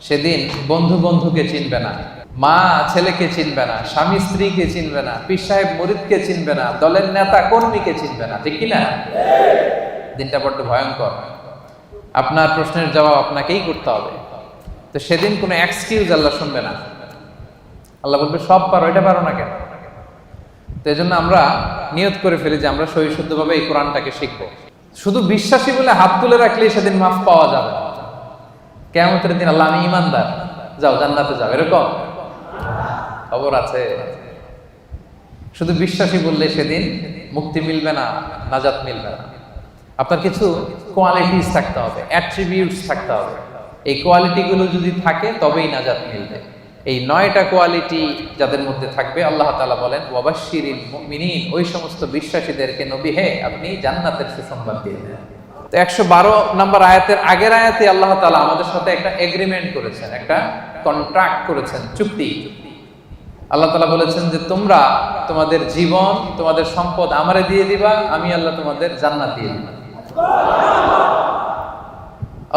সেদিন বন্ধু বন্ধুকে চিনবে না, মা ছেলেকে চিনবে না, স্বামী স্ত্রীকে চিনবে না, পীর সাহেব মুরিদকে চিনবে না, দলের নেতা কর্মীকে চিনবে না, ঠিক কিনা? দিনটা বড্ড ভয়ঙ্কর। আপনার প্রশ্নের জবাব আপনাকেই করতে হবে। তো সেদিন কোনো এক্সকিউজ আল্লাহ শুনবে না। আল্লাহ বলবে সব পারো, এটা পারো না কেন? তো এই জন্য আমরা নিয়ত করে ফেলি যে আমরা সহিশুদ্ধভাবে এই কোরআনটাকে শিখবো। শুধু বিশ্বাসী বলে হাত তুলে রাখলেই সেদিন মাফ পাওয়া যাবে না। কিয়ামতের দিন আল্লাহ আমি ঈমানদার, যাও জান্নাতে যাও, এরকম খবর আছে? শুধু বিশ্বাসী বললে সেদিন মুক্তি মিলবে না, নাজাত মিলবে না। আপনার কিছু কোয়ালিটিস থাকতে হবে, অ্যাট্রিবিউটস থাকতে হবে। এই কোয়ালিটিগুলো যদি থাকে তবেই নাজাত মিলবে। এই 9টা কোয়ালিটি যাদের মধ্যে থাকবে, আল্লাহ তাআলা বলেন ওয়াবাশশিরিল মুমিনিন, ওই সমস্ত বিশ্বাসীদেরকে নবী হে আপনি জান্নাতের সুসংবাদ দিয়ে দেন। তো 112 নম্বর আয়াতের আগের আয়াতে আল্লাহ তাআলা আমাদের সাথে একটা এগ্রিমেন্ট করেছেন, একটা কন্ট্রাক্ট করেছেন, চুক্তি। আল্লাহ তাআলা বলেছেন যে তোমরা তোমাদের জীবন, তোমাদের সম্পদ আমারে দিয়ে দিবা, আমি আল্লাহ তোমাদের জান্নাত দিয়ে দিব।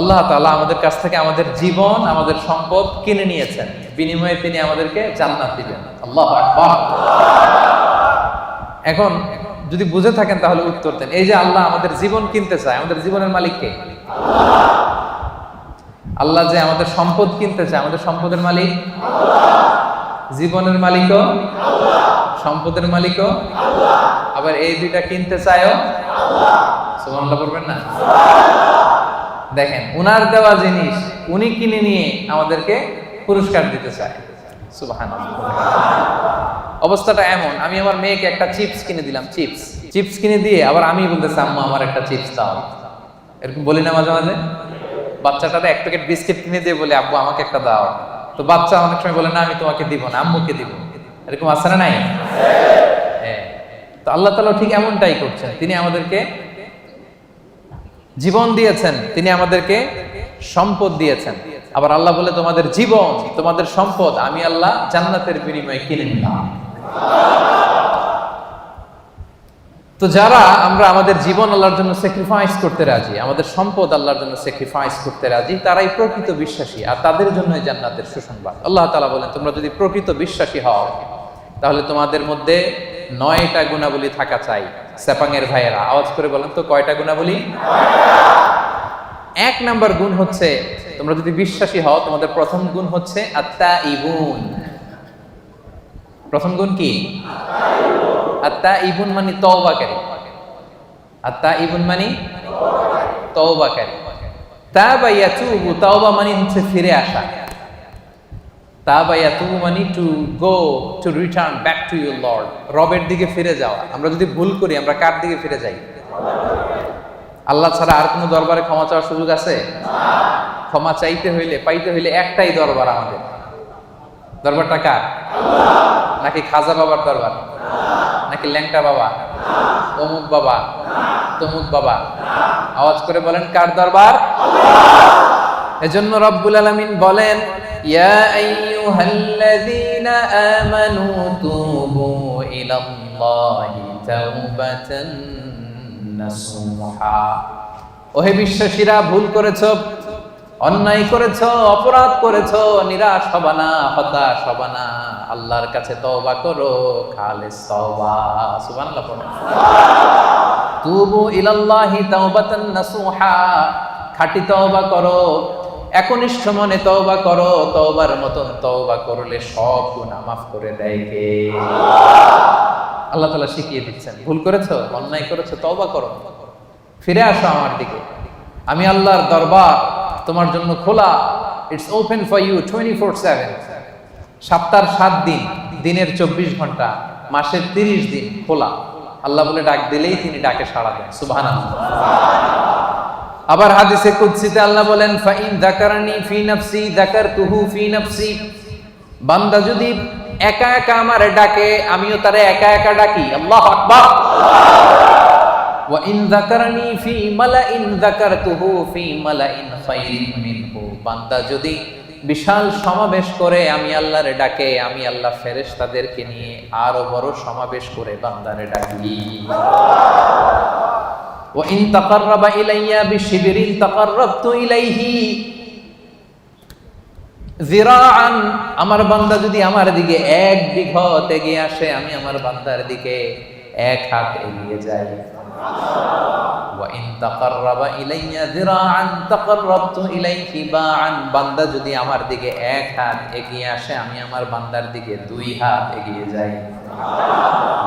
আল্লাহ তাআলা আমাদের কাছ থেকে আমাদের জীবন, আমাদের সম্পদ কিনে নিয়েছেন, বিনিময়ে তিনি আমাদেরকে জান্নাত দিবেন। আল্লাহু আকবার। এখন যদি বুঝে থাকেন তাহলে উত্তর দেন। এই যে আল্লাহ আমাদের জীবন কিনতে চায়, আমাদের জীবনের মালিক কে? আল্লাহ যে আমাদের সম্পদ কিনতে চায়, আমাদের সম্পদের মালিক জীবনের মালিকও, সম্পদের মালিকও, আবার এই দুইটা কিনতে চায়ও। সুবহানাল্লাহ বলবেন না? দেখেন, উনার দেওয়া জিনিস উনি কিনে নিয়ে আমাদেরকে পুরস্কার দিতে চায়। সুবহানাল্লাহ। অবস্থাটা এমন, আমি আমার মেয়েকে একটা চিপস কিনে দিলাম, চিপস কিনে দিয়ে আবার আমি বলতেছি আম্মু আমার একটা চিপস দাও। এরকম বলি না মাঝে মাঝে? বাচ্চাটাতে এক প্যাকেট বিস্কিট কিনে দিয়ে বলে আব্বু আমাকে একটা দাও। তো বাচ্চা অনেক সময় বলে না আমি তোমাকে দিব না, আম্মুকে দিব। এরকম আছে না নাই? হ্যাঁ। তো আল্লাহ তাআলা ঠিক এমনটাই করছেন। তিনি আমাদেরকে জীবন দিয়েছেন, তিনি আমাদেরকে সম্পদ দিয়েছেন। আবার আল্লাহ বলে তোমাদের জীবন, তোমাদের সম্পদ আমি আল্লাহ জান্নাতের বিনিময়ে কিনে নিলাম। তো যারা আমরা আমাদের জীবন আল্লাহর জন্য স্যাক্রিফাইস করতে রাজি, আমাদের সম্পদ আল্লাহর জন্য স্যাক্রিফাইস করতে রাজি, তারাই প্রকৃত বিশ্বাসী, আর তাদের জন্যই জান্নাতের সুসংবাদ। আল্লাহ তাআলা বলেন তোমরা যদি প্রকৃত বিশ্বাসী হও তাহলে তোমাদের মধ্যে 9টা গুণাবলী থাকা চাই। সেপাঙের ভাইয়েরা আওয়াজ করে বলেন তো কয়টা গুণাবলী? 1 নাম্বার গুণ হচ্ছে, তোমরা যদি বিশ্বাসী হও তোমাদের প্রথম গুণ হচ্ছে আত্তাইবুন। প্রথম গুণ কি? আত্তাইবুন মানে তওবাকারী। আত্তাইবুন মানে তওবাকারী। তাবা ইয়াতুবু, তাওবা মানে হচ্ছে ফিরে আসা। তাবা ইয়াতুবু মানে to go, to return back to your Lord, রবের দিকে ফিরে যাওয়া। আমরা যদি ভুল করি আমরা কার দিকে ফিরে যাই? আল্লাহ ছাড়া আর কোনো দরবারে ক্ষমা চাওয়ার সুযোগ আছে? ক্ষমা চাইতে হইলে, পাইতে হইলে একটাই দরবার আমাদের। দরবারটা কার? নাকি খাজা বাবার দরবার? নাকি ল্যাংটা বাবা, অমুক বাবা, তমুক বাবা? আওয়াজ করে বলেন কার দরবার? এজন্য রব্বুল আলামিন বলেন ইয়া আইয়ুহাল্লাযীনা আমানু তুবু ইলাল্লাহি তাওবাতান নাসুহা। ওহে বিশ্বাসীরা, ভুল করেছো, অন্যায় করেছো, অপরাধ করেছো, নিরাশ হবা না, হতাশ হবা না, আল্লাহর কাছে তওবা করো, খালিস তওবা। সুবহানাল্লাহ পড়ো। তুবু ইলাল্লাহি তাওবাতান নাসুহা, খাঁটি তওবা করো, একনিষ্ঠ মনে তওবা করো। তওবার মতন তওবা করলে সব গুনাহ মাফ করে দেয় কে? আল্লাহ তাআলা শিখিয়ে দিচ্ছেন, ভুল করেছো, অন্যায় করেছো, তওবা করো, ফিরে আসো আমার দিকে। আমি আল্লাহর দরবার তোমার জন্য খোলা। It's open for you 24/7। সপ্তাহের 7 দিন, দিনের 24 ঘন্টা, মাসের 30 দিন খোলা। আল্লাহ বলে ডাক দিলেই তিনি ডাকে সাড়া দেন। সুবহানাল্লাহ। আবার হাদিসে কুদসিতে আল্লাহ বলেন ফাইন যাকারানি ফি নাফসি যাকারতুহু ফি নাফসি। বান্দা যদি একা একা আমারে ডাকে, আমিও তারে একা একা ডাকি। আল্লাহু আকবার। ওয়া ইন যাকারানি ফি মালাইন যাকারতুহু ফি মালাইন খায়রিন মিনহু। বান্দা যদি বিশাল সমাবেশ করে আমি আল্লাহরে ডাকে, আমি আল্লাহ ফেরেশতাদেরকে নিয়ে আরো বড় সমাবেশ করে বান্দারে ডাকি। ওয়া ইন তাকাররাবা ইলাইয়া বিশিবরিন তাকাররাবতু ইলাইহি। জিরাআন, আমার বান্দা যদি আমার দিকে 1 বিঘত এগিয়ে আসে, আমি আমার বান্দার দিকে 1 হাত এগিয়ে যাই। ওয়া ইন তাকাররাবা ইলাইয়া যিরাআন তাকাররাবতু ইলাইহি বাআন, বান্দা যদি আমার দিকে 1 হাত এগিয়ে আসে, আমি আমার বান্দার দিকে 2 হাত এগিয়ে যাই।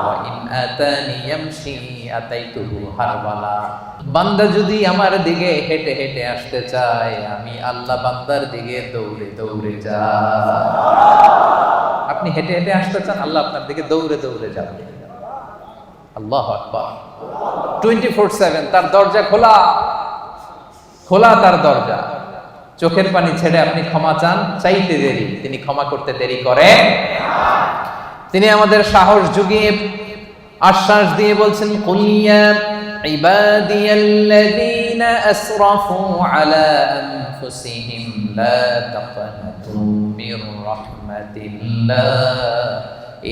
ওয়া ইন আতানি ইয়ামশি আতাইতুহু হারওয়ালা, বান্দা যদি আমার দিকে হেঁটে হেঁটে আসতে চায়, আমি আল্লাহ বান্দার দিকে দৌড়ে দৌড়ে যাই। আপনি হেঁটে হেঁটে আসতে চান, আল্লাহ আপনার দিকে দৌড়ে দৌড়ে যাবে। আল্লাহু আকবার। 24/7 তার দরজা খোলা, খোলা তার দরজা। চোখের পানি ছেড়ে আপনি ক্ষমা চান, চাইতে দেরি, তিনি ক্ষমা করতে দেরি করে। তিনি আমাদের সাহস জুগিয়ে আশ্বাস দিয়ে বলছেন, কুল ইয়া ইবাদিয়াল্লাযীনা আসরাফু আলা আনফুসিহিম লা তাকনাতু মির রাহমাতিল্লাহ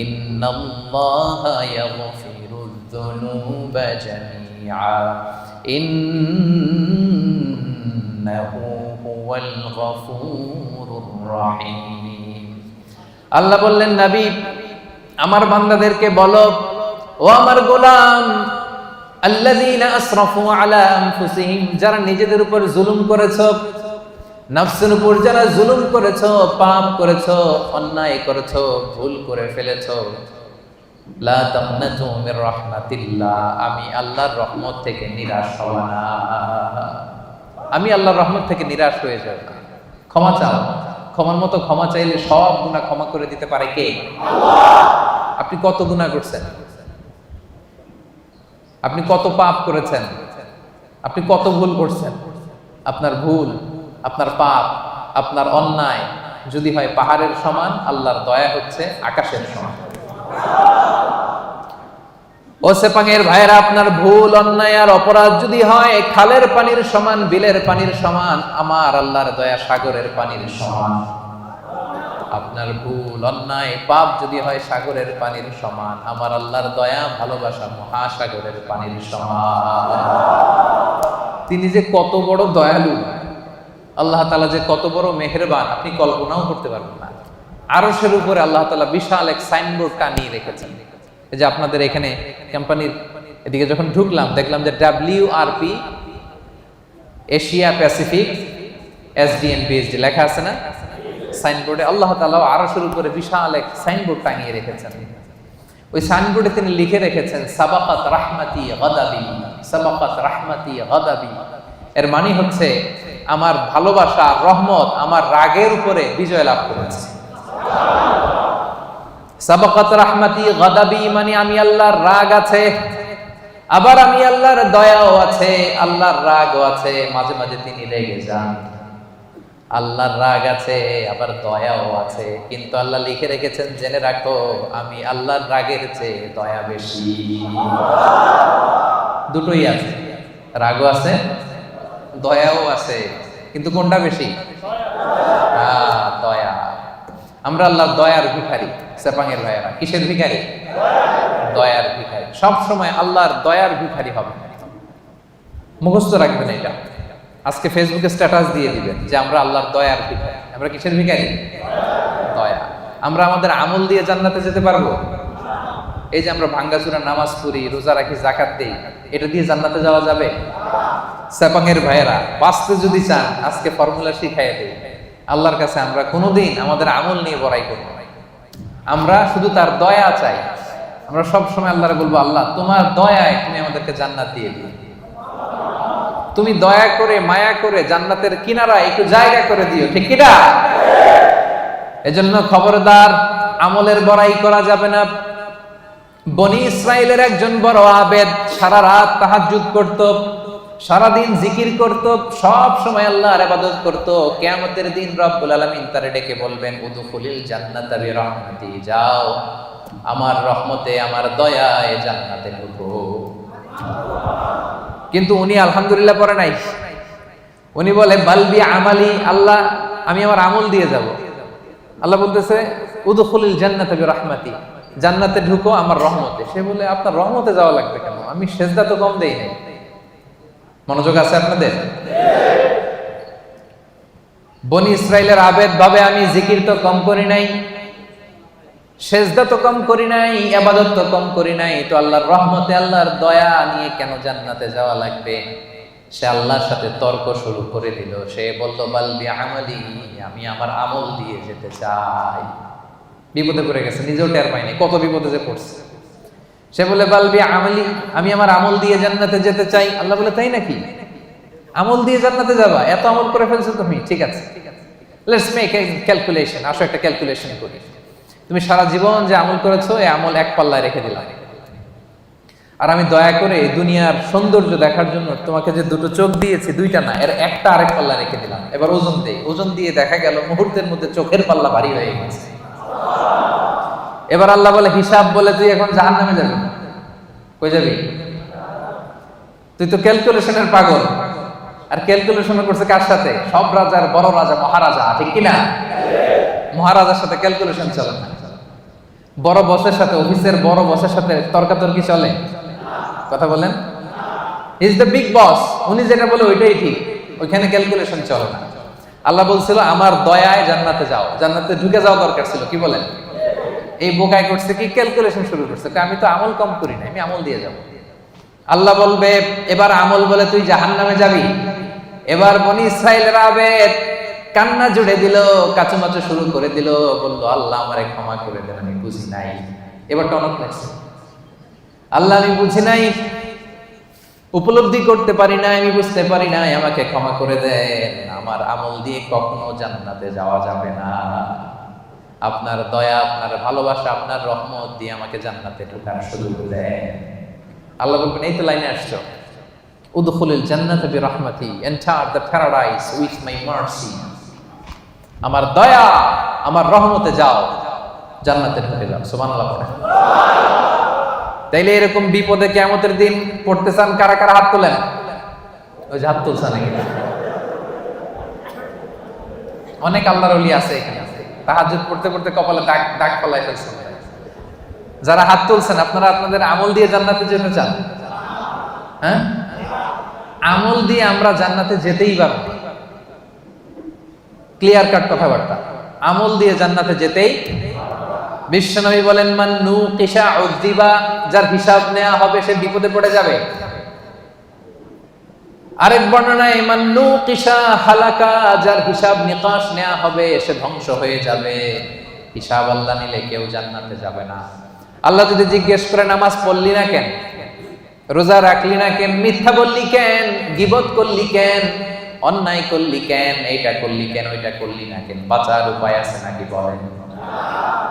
ইন্নাল্লাহা ইয়াগফিরুয যুনুবা জামিআ ইন্নাহু হুয়াল গফুরুর রহিম। আল্লাহ বললেন, নবী আমার বান্দাদেরকে বলো, ও আমার গোলাম, আল্লাযীনা আসরাফু আলা আনফুসিহিম, যারা নিজেদের উপর জুলুম করেছো, নফসের উপর যারা জুলুম করেছো, পাপ করেছো, অন্যায় করেছো, ভুল করে ফেলেছো, লা তাকনাতু মির রাহমাতিল্লাহ, আমি আল্লাহর রহমত থেকে নিরাশ হব না। আমি আল্লাহর রহমত থেকে নিরাশ হয়ে যাব না। ক্ষমা চাও, ক্ষমার মতো ক্ষমা চাইলে সব গুনাহ ক্ষমা করে দিতে পারে কে? আল্লাহ। আপনি কত গুনাহ করছেন? আপনি কত পাপ করেছেন? আপনি কত ভুল করছেন? আপনার ভুল, আপনার পাপ, আপনার অন্যায় যদি হয় পাহাড়ের সমান, আল্লাহর দয়া হচ্ছে আকাশের সমান। ও সেপাঙের ভাইরা, আপনার ভুল, অন্যায় আর অপরাধ যদি হয় খালের পানির সমান, বিলের পানির সমান, আমার আল্লাহর দয়া সাগরের পানির সমান। আপনার ভুল, অন্যায়, পাপ যদি হয় সাগরের পানির সমান, আমার আল্লাহর দয়া, ভালোবাসা মহাসাগরের পানির সমান। তিনি যে কত বড় দয়ালু, আল্লাহ তাআলা যে কত বড় মেহেরবান, আপনি কল্পনাও করতে পারবেন না। আরশের উপরে আল্লাহ তাআলা বিশাল এক সাইনবোর্ড টানিয়ে রেখেছেন। এই যে আপনাদের এখানে কোম্পানির এদিকে যখন ঢুকলাম, দেখলাম যে WRP Asia Pacific SDN PhD লেখা আছে না সাইনবোর্ডে। আল্লাহ তাআলা আরশের উপরে বিশাল এক সাইনবোর্ড টানিয়ে রেখেছেন। ওই সাইনবোর্ডে তিনি লিখে রেখেছেন, সাবাকাত রাহমাতি গাদাবি, সাবাকাত রাহমাতি গাদাবি। এর মানে হচ্ছে আমার ভালোবাসা, রহমত আমার রাগের উপরে বিজয় লাভ করেছে। সাবাকাত রাহমাতি গাদাবি মানে আমি আল্লাহর রাগ আছে, আবার আমি আল্লাহর দয়াও আছে, আল্লাহর রাগও আছে, মাঝে মাঝে তিনি রেগে যান। আল্লাহর রাগ আছে, আবার দয়াও আছে, কিন্তু আল্লাহ লিখে রেখেছেন, জেনে রাখো আমি আল্লাহর রাগের চেয়ে দয়া বেশি। দুটোই আছে, রাগও আছে, দয়াও আছে, কিন্তু কোনটা বেশি? দয়া। আমরা আল্লাহর দয়ার ভিখারি। সেপাঙের ভাইয়েরা, কিসের ভিখারি? দয়ার ভিখারি। সব সময় আল্লাহর দয়ার ভিখারি হবে, মুখস্থ রাখবেন এটা। আজকে ফেসবুকে স্ট্যাটাস দিয়ে দিবেন যে আমরা আল্লাহর দয়ার ভিখারি। আমরা কিসের ভিখারি? দয়া। আমরা আমাদের আমল দিয়ে জান্নাতে যেতে পারবো? এই যে আমরা ভাঙ্গাচুরা নামাজ পড়ি, রোজা রাখি, যাকাত দেই, এটা দিয়ে জান্নাতে যাওয়া যাবে? সেপাঙের ভাইয়েরা, বাঁচতে যদি চান আজকে ফর্মুলা শিখাই দেই। আল্লাহর কাছে আমরা কোনোদিন আমাদের আমল নিয়ে বড়াই করব না, আমরা শুধু তার দয়া চাই। আমরা সব সময় আল্লাহরে বলবো, আল্লাহ তোমার দয়ায় তুমি আমাদেরকে জান্নাত দিয়ে দিও, তুমি দয়া করে মায়া করে জান্নাতের কিনারা একটু জায়গা করে দিও, ঠিক কিনা? এজন্য খবরদার, আমলের বড়াই করা যাবে না। বনি ইসরাইলের একজন বড় আবেদ, সারা রাত তাহাজ্জুদ করত, সারাদিন জিকির করত, সব সময় আল্লাহর ইবাদত করত। কিয়ামতের দিন রব্বুল আলামিন তারে ডেকে বলবেন, উদখুলিল জান্নাতা বিরহমাতি, যাও আমার রহমতে, আমার দয়ায় জান্নাতে ঢুকো। কিন্তু উনি আলহামদুলিল্লাহ পড়ে নাই, উনি বলে বালবি আমালি, আল্লাহ আমি আমার আমল দিয়ে যাব। আল্লাহ বলতেছে উদখুলিল জান্নাতা বিরহমাতি, জান্নাতে ঢুকো আমার রহমতে। সে বলে আপনার রহমতে যাওয়া লাগবে কেন? আমি সেজদা তো কম দেই নাই। মনোযোগ আছে আপনাদের? বনি ইসরাইলের আবেদ ভাবে আমি জিকির তো কম করি নাই, সেজদা তো কম করি নাই, ইবাদত তো কম করি নাই, তো আল্লাহর রহমতে আল্লাহর দয়া নিয়ে কেন জান্নাতে যাওয়া লাগবে? সে আল্লাহর সাথে তর্ক শুরু করে দিল। সে বলল বাল বিআমালি, আমি আমার আমল দিয়ে যেতে চাই। বিপদে পড়ে গেছে, নিজেও টের পায়নি কত বিপদে যে পড়ছে। সে বলে বাল বিআমালি, আমি আমার আমল দিয়ে জান্নাতে যেতে চাই। আল্লাহ বলে তাই নাকি? আমল দিয়ে জান্নাতে যাবা? এত আমল করে ফেলছো তুমি, ঠিক আছে, লেটস মেক এ ক্যালকুলেশন। আসো একটা ক্যালকুলেশন করি। তুমি সারা জীবন যে আমল করেছো, এই আমল এক পাল্লায় রেখে দিলাম, আর আমি দয়া করে এই দুনিয়ার সৌন্দর্য দেখার জন্য তোমাকে যে দুটো চোখ দিয়েছি, দুইটা না, এর একটা আরেক পাল্লা রেখে দিলাম। এবার ওজন দেই, ওজন দিয়ে দেখা গেল মুহূর্তের মধ্যে চোখের পাল্লা ভারী হয়ে গেছে। এবার আল্লাহ বলে হিসাব, বলে তুই এখন জাহান্নামে যাবি। কই যাবি? তুই তো ক্যালকুলেশনের পাগল। আর ক্যালকুলেশন করছে কার সাথে? সব রাজার বড় রাজা, মহারাজা, ঠিক কিনা? মহারাজার সাথে ক্যালকুলেশন চলে না। বড় বসের সাথে, অফিসের বড় বসের সাথে তর্কাতর্কি চলে? কথা বলেন। ইজ দ্য বিগ বস, উনি যেটা বলে ওইটাই ঠিক, ওইখানে ক্যালকুলেশন চলে না। আল্লাহ বলছিল আমার দয়ায় জান্নাতে যাও, জান্নাতে ঢুকে যাওয়া দরকার ছিল। কি বলেন? এই বোকায় করছে কি, ক্যালকুলেশন শুরু করছে, আমি তো আমল কম করি না, আমি আমল দিয়ে যাব। আল্লাহ বলবে এবার আমল বলে তুই জাহান্নামে যাবি। এবার বনি ইসরাইলের আবেদ কান্না জুড়ে দিল, কাচুমাচু শুরু করে দিল, বলল আল্লাহ আমারে ক্ষমা করে দেন, আমি বুঝি নাই। এবার টনক লাগছে, আল্লাহ আমি বুঝি নাই, উপলব্ধি করতে পারি নাই, আমি বুঝতে পারি নাই, আমাকে ক্ষমা করে দেন। আমার আমল দিয়ে কখনো জান্নাতে যাওয়া যাবে না। আপনার দয়া, আপনার ভালোবাসা, আপনার রহমত দিয়ে আমাকে জান্নাতে ঢোকার সুযোগ দেন। আল্লাহ বলবেন এই তো লাইনে আসছো, উদখুলুল জান্নাতা বিরহমাতি, enter the paradise with my mercy. আমার দয়া, আমার রহমতে যাও, জান্নাতে ঢুকে যাও। সুবহানাল্লাহ। তাইলে এরকম বিপদে কিয়ামতের দিন পড়তে চান কারা কারা? হাত তোলেন। ওই যে হাত তুলছেন নাকি? অনেক আল্লাহর ওলি আছে এখানে, তাহাজ্জুদ পড়তে পড়তে কপালে দাগ দাগ ফলাই ফেলছেন। যারা হাত তুলছেন, আপনারা আপনাদের আমল দিয়ে জান্নাতে যেতে চান? হ্যাঁ, আমল দিয়ে আমরা জান্নাতে যেতেই পারবো। ক্লিয়ার কাট কথাবার্তা, আমল দিয়ে জান্নাতে যেতেই। বিশ্বনবী বলেন মান নুকিশা উযিবা, যার হিসাব নেওয়া হবে সে বিপদে পড়ে যাবে। আরেক বর্ণনায় মান নুকিশা হালাকা, যার হিসাব নিকাশ নেওয়া হবে সে ধ্বংস হয়ে যাবে। হিসাব আল্লাহ নিলে কেউ জান্নাতে যাবে না। আল্লাহ যদি জিজ্ঞেস করে নামাজ পড়লি না কেন, রোজা রাখলি না কেন, মিথ্যা বললি কেন, গীবত করলি কেন, অন্যায় করলি কেন, এইটা করলি কেন, ওইটা করলি না কেন, বাঁচার উপায় আছে নাকি বলেন?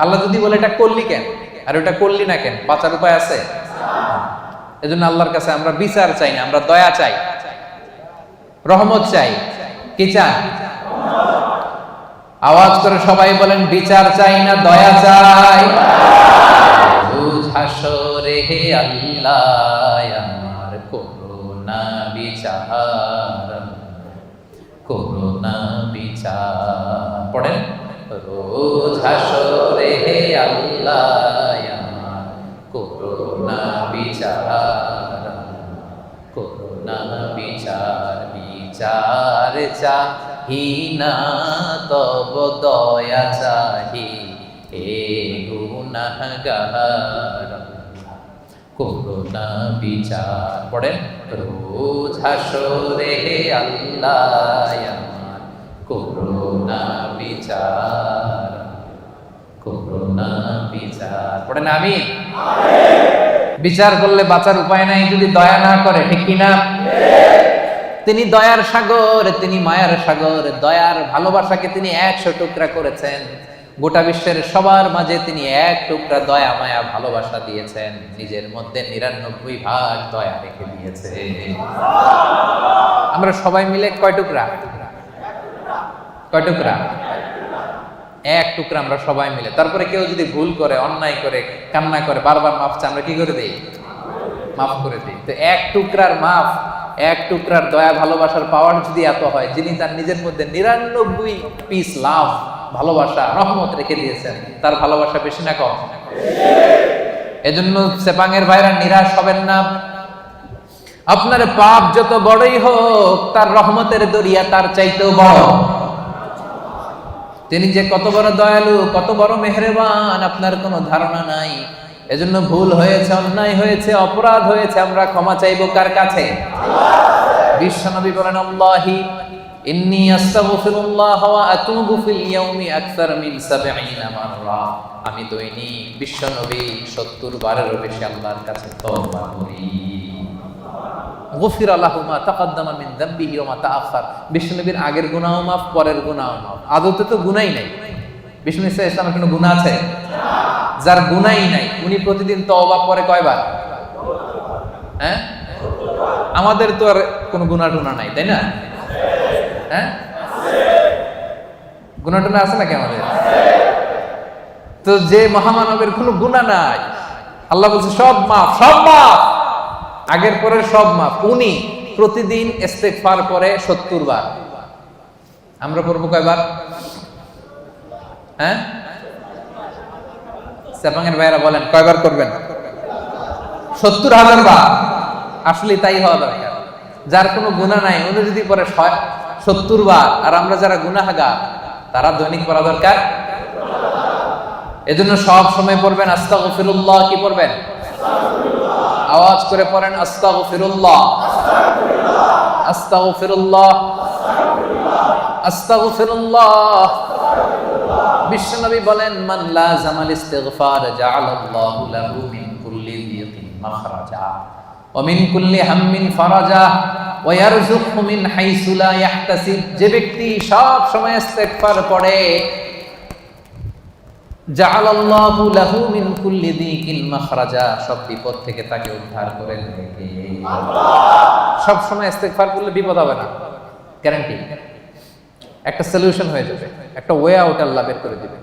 আল্লাহ যদি বলে এটা করলি কেন আর ওটা করলি না কেন, বাঁচার উপায় আছে? এজন্য আল্লাহর কাছে আমরা বিচার চাই না, আমরা দয়া চাই, রহমত চাই। কি চাই? আওয়াজ করে সবাই বলেন বিচার চাই না দয়া চাই। হাসরে হে আল্লাহ আমার করুণা বিচার, করুণা বিচার। পড়েন, রোজ হাসরে হে আল্লাহ আমার করুণা বিচার, করুণা বিচার। বিচার চাহি না তব দয়া চাহি, হে গুনাহগার করুণা বিচার। পড়েন, রোজ হাসরে হে আল্লাহ আমার করুণা বিচার, করুণা বিচার। পড়েন আমিন। বিচার করলে বাঁচার উপায় নাই যদি দয়া না করে, ঠিক কিনা? তিনি দয়ার সাগর, তিনি মায়ার সাগর। দয়ার ভালোবাসাকে তিনি 100 টুকরা করেছেন। গোটা বিশ্বের সবার মাঝে তিনি 1 টুকরা দয়া মায়া ভালোবাসা দিয়েছেন, নিজের মধ্যে 99 ভাগ দয়া রেখে দিয়েছে। আমরা সবাই মিলে কয় টুকরা? কয় টুকরা? 1 টুকরা আমরা সবাই মিলে। তারপরে কেউ যদি ভুল করে, অন্যায় করে, কান্না করে, বারবার মাফ চায়, আমরা কি করে দেই? মাফ করে দিই। তো 1 টুকরার মাফ, 1 টুকরার দয়া ভালোবাসার পাওয়ার যদি এত হয়, যিনি তার নিজের মধ্যে 99 পিস লাভ, ভালোবাসা, রহমত রেখে দিয়েছেন, তার ভালোবাসা বেশি না কম? এজন্য সেপাঙের ভাইরা নিরাশ হবেন না। আপনার পাপ যত বড়ই হোক, তার রহমতের দরিয়া তার চাইতেও বড়। তিনি যে কত বড় দয়ালু, কত বড় মেহেরবান আপনার কোনো ধারণা নাই। এজন্য ভুল হয়েছে, অন্যায় হয়েছে, অপরাধ হয়েছে, আমরা ক্ষমা চাইবো কার কাছে? বিশ্বনবী বলেন, আল্লাহি ইন্নী আস্তাগফিরুল্লাহ ওয়া আতুবু ফিল ইয়াউমি আকসার মিন ৭০ মাররা। আমি দৈনিক বিশ্বনবী ৭০ বারেরও বেশি আল্লাহর কাছে তওবা করি। গফির লাহু মা তাকাদ্দামা মিন যামবিহি ওয়া মা তাআখার। বিশ্বনবীর আগের গুনাহও মাফ, পরের গুনাহও মাফ। আদতে তো গুনাহই নাই। বিশ্বনবী সাল্লাল্লাহু আলাইহি ওয়াসাল্লামের কোনো গুনাহ আছে? যার গুনাহই নাই উনি প্রতিদিন তওবা করে কয়বার? হ্যাঁ, আমাদের তো আর কোনো গুনাহ টুনা নাই, তাই না? হ্যাঁ, গুনাহ টুনা আছে নাকি আমাদের? তো যে মহামানবের কোনো গুনাহ নাই, আল্লাহ বলছে সব মাফ, সব মাফ, আগের পরের সব মাফ। উনি প্রতিদিন ইস্তেগফার করে ৭০ বার। আমরা করব কয়বার? হ্যাঁ, সাপাঙ্গের ভাইরা বলেন কয়বার করবেন? ৭০,০০০ বার। আসলে তাই হওয়া দরকার। যার কোনো গুনাহ নাই উনি যদি পরে ৭০ বার, আর আমরা যারা গুনাহগার তারা দৈনিক পড়া দরকার। এজন্য সব সময় পড়বেন আস্তাগফিরুল্লাহ। কি পড়বেন? আওয়াজ করে পড়েন আস্তাগফিরুল্লাহ, আস্তাগফিরুল্লাহ, আস্তাগফিরুল্লাহ। বিশ্বনবী বলেন, মান লাযামাল ইস্তিগফার জাআলাল্লাহু লাহু মিন কুল্লি যিকিন মাখরাজা ওয়া মিন কুল্লি হাম্মিন ফারাজা ওয়া ইয়ারযুকহু মিন হাইসু লা ইয়াহতাসিব। যে ব্যক্তি সব সময় ইস্তিগফার পড়ে, জাআলাল্লাহু লাহু মিন কুল্লি যিকিন মাখরাজা, সব বিপদ থেকে তাকে উদ্ধার করে দেবে কে? আল্লাহ। সব সময় ইস্তিগফার করলে বিপদ হবে না, গ্যারান্টি। একটা সলিউশন হয়ে যাবে, একটা ওয়ে আউট আল্লাহ বের করে দিবে।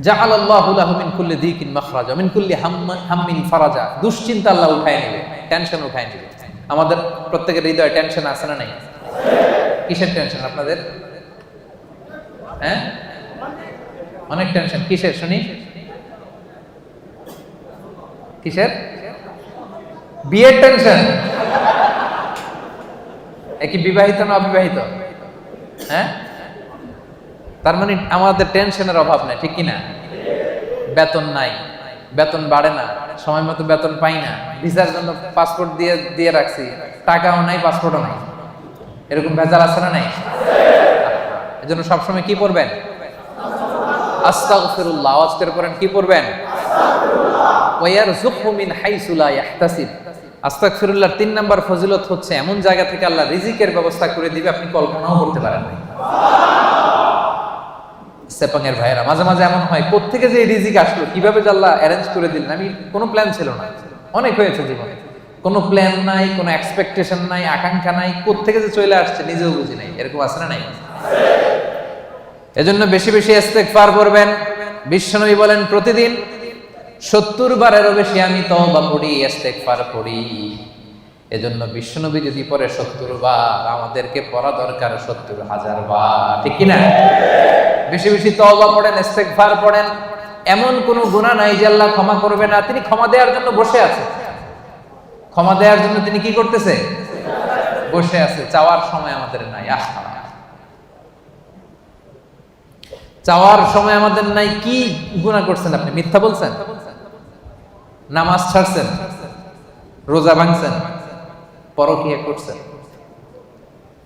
জাআলাল্লাহু লাহু মিন কুল্লি যিকিন মাখরাজা মিন কুল্লি হাম্মিন ফারাজা। দুশ্চিন্তা আল্লাহ উঠায় নেবে, টেনশন উঠায় নেবে। আমাদের প্রত্যেকের হৃদয়ে টেনশন আছে না নাই? কিসের টেনশন আপনাদের? হ্যাঁ, অনেক টেনশন। কিসের শুনি? কিসের? বিয়ের টেনশন। কি বিবাহিত না অবিবাহিত? হ্যাঁ, তার মানে আমাদের টেনশনের অভাব নাই, ঠিক কিনা? বেতন নাই, বেতন বাড়ে না, সময় মতো বেতন পাই না, ভিসার জন্য পাসপোর্ট দিয়ে রাখছি, টাকাও নাই, পাসপোর্টও নাই, এরকম ভেজাল আছে না নাই? এজন্য সবসময় কি পড়বেন? আস্তাগফিরুল্লাহ। আওয়াজ করে পড়েন, কি পড়বেন? ওয়া ইয়ারযুকহু মিন হাইসু লা ইয়াহতাসিব। আস্তাগফিরুল্লাহর ৩ নাম্বার ফজিলত হচ্ছে এমন জায়গা থেকে আল্লাহ রিজিকের ব্যবস্থা করে দিবে আপনি কল্পনাও করতে পারেন না। সেপাঙ্গের ভাইয়েরা, মাঝে মাঝে এমন হয়, কোত্থেকে যে রিজিক আসলো, কিভাবে যে আল্লাহ অ্যারেঞ্জ করে দিলেন। আমি কোনো প্ল্যান ছিল না, অনেক হয়েছে জীবনে, কোনো প্ল্যান নাই, কোনো এক্সপেকটেশন নাই, আকাঙ্ক্ষা নাই, কোত্থেকে যে চলে আসছে নিজেও বুঝি নাই। এরকম আছে না নাই? এজন্য বেশি বেশি ইস্তেগফার করবেন। বিশ্বনবী বলেন, প্রতিদিন ৭০ বারেরও বেশি আমি তওবা করি, ইস্তেগফার করি। এজন্য বিশ্বনবী যদি পড়ে ৭০ বার, আমাদেরকে পড়া দরকার ৭০,০০০ বার, ঠিক কিনা? বেশি বেশি তওবা পড়েন, ইস্তেগফার পড়েন। এমন কোনো গুনাহ নাই যে আল্লাহ ক্ষমা করবে না। তিনি ক্ষমা দেওয়ার জন্য বসে আছে। ক্ষমা দেওয়ার জন্য তিনি কি করতেছে? বসে আছে। চাওয়ার সময় আমাদের নাই। আহা, চাওয়ার সময় আমাদের নাই। কি গুনাহ করছেন আপনি? মিথ্যা বলছেন, নামাজ ছাড়ছেন, রোজা ভাঙছেন, পরকীয়া করছেন,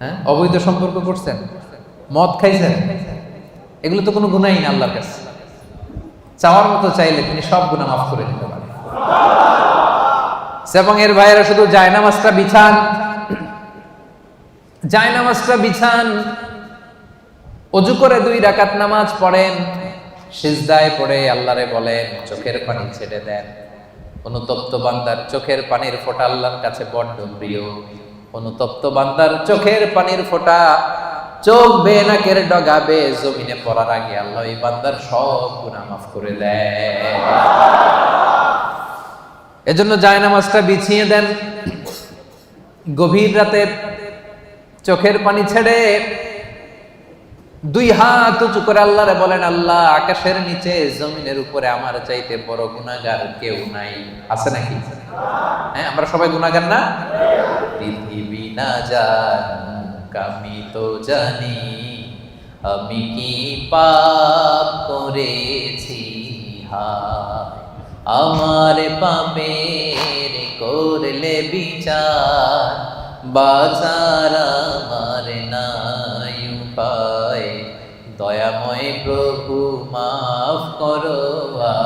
হ্যাঁ, অবৈধ সম্পর্ক করছেন, মদ খাইছেন, এগুলো তো কোনো গুনাহই না আল্লাহর কাছে। চাওয়ার মতো চাইলে তিনি সব গুনাহ মাফ করে দিতে পারেন। এবং এর ভাইয়েরা শুধু জায়নামাজটা বিছান, জায়নামাজটা বিছান, ওযু করে 2 রাকাত নামাজ পড়েন, সিজদায় পড়ে আল্লাহরে বলেন, চোখের পানি ছেড়ে দেন। অনুতপ্ত বান্দার চোখের পানির ফোঁটা আল্লাহর কাছে বড্ড প্রিয়। অনুতপ্ত বান্দার চোখের পানির ফোঁটা চোখ বেয়ে নাকের ডগাবে জমিনে পড়ার আগে আল্লাহ এই বান্দার সব গুনাহ মাফ করে দেয়। এজন্য জায়নামাজটা বিছিয়ে দেন। গভীর রাতে চোখের পানি ছেড়ে 2 হাত উঁচু করে আল্লাহরে বলেন, আল্লাহ, আকাশের নিচে জমিনের উপরে আমার চাইতে বড় গুনাহগার কেউ নাই। আছে নাকি? হ্যাঁ, আমরা সবাই গুনাহগার না? পৃথিবী না জানুক আমি তো জানি, আমি কি পাপ করেছি হায়, আমার পাপের করলে বিচার, বাঁচার আমার নাই উপায়, দয়াময় প্রভু মাফ করো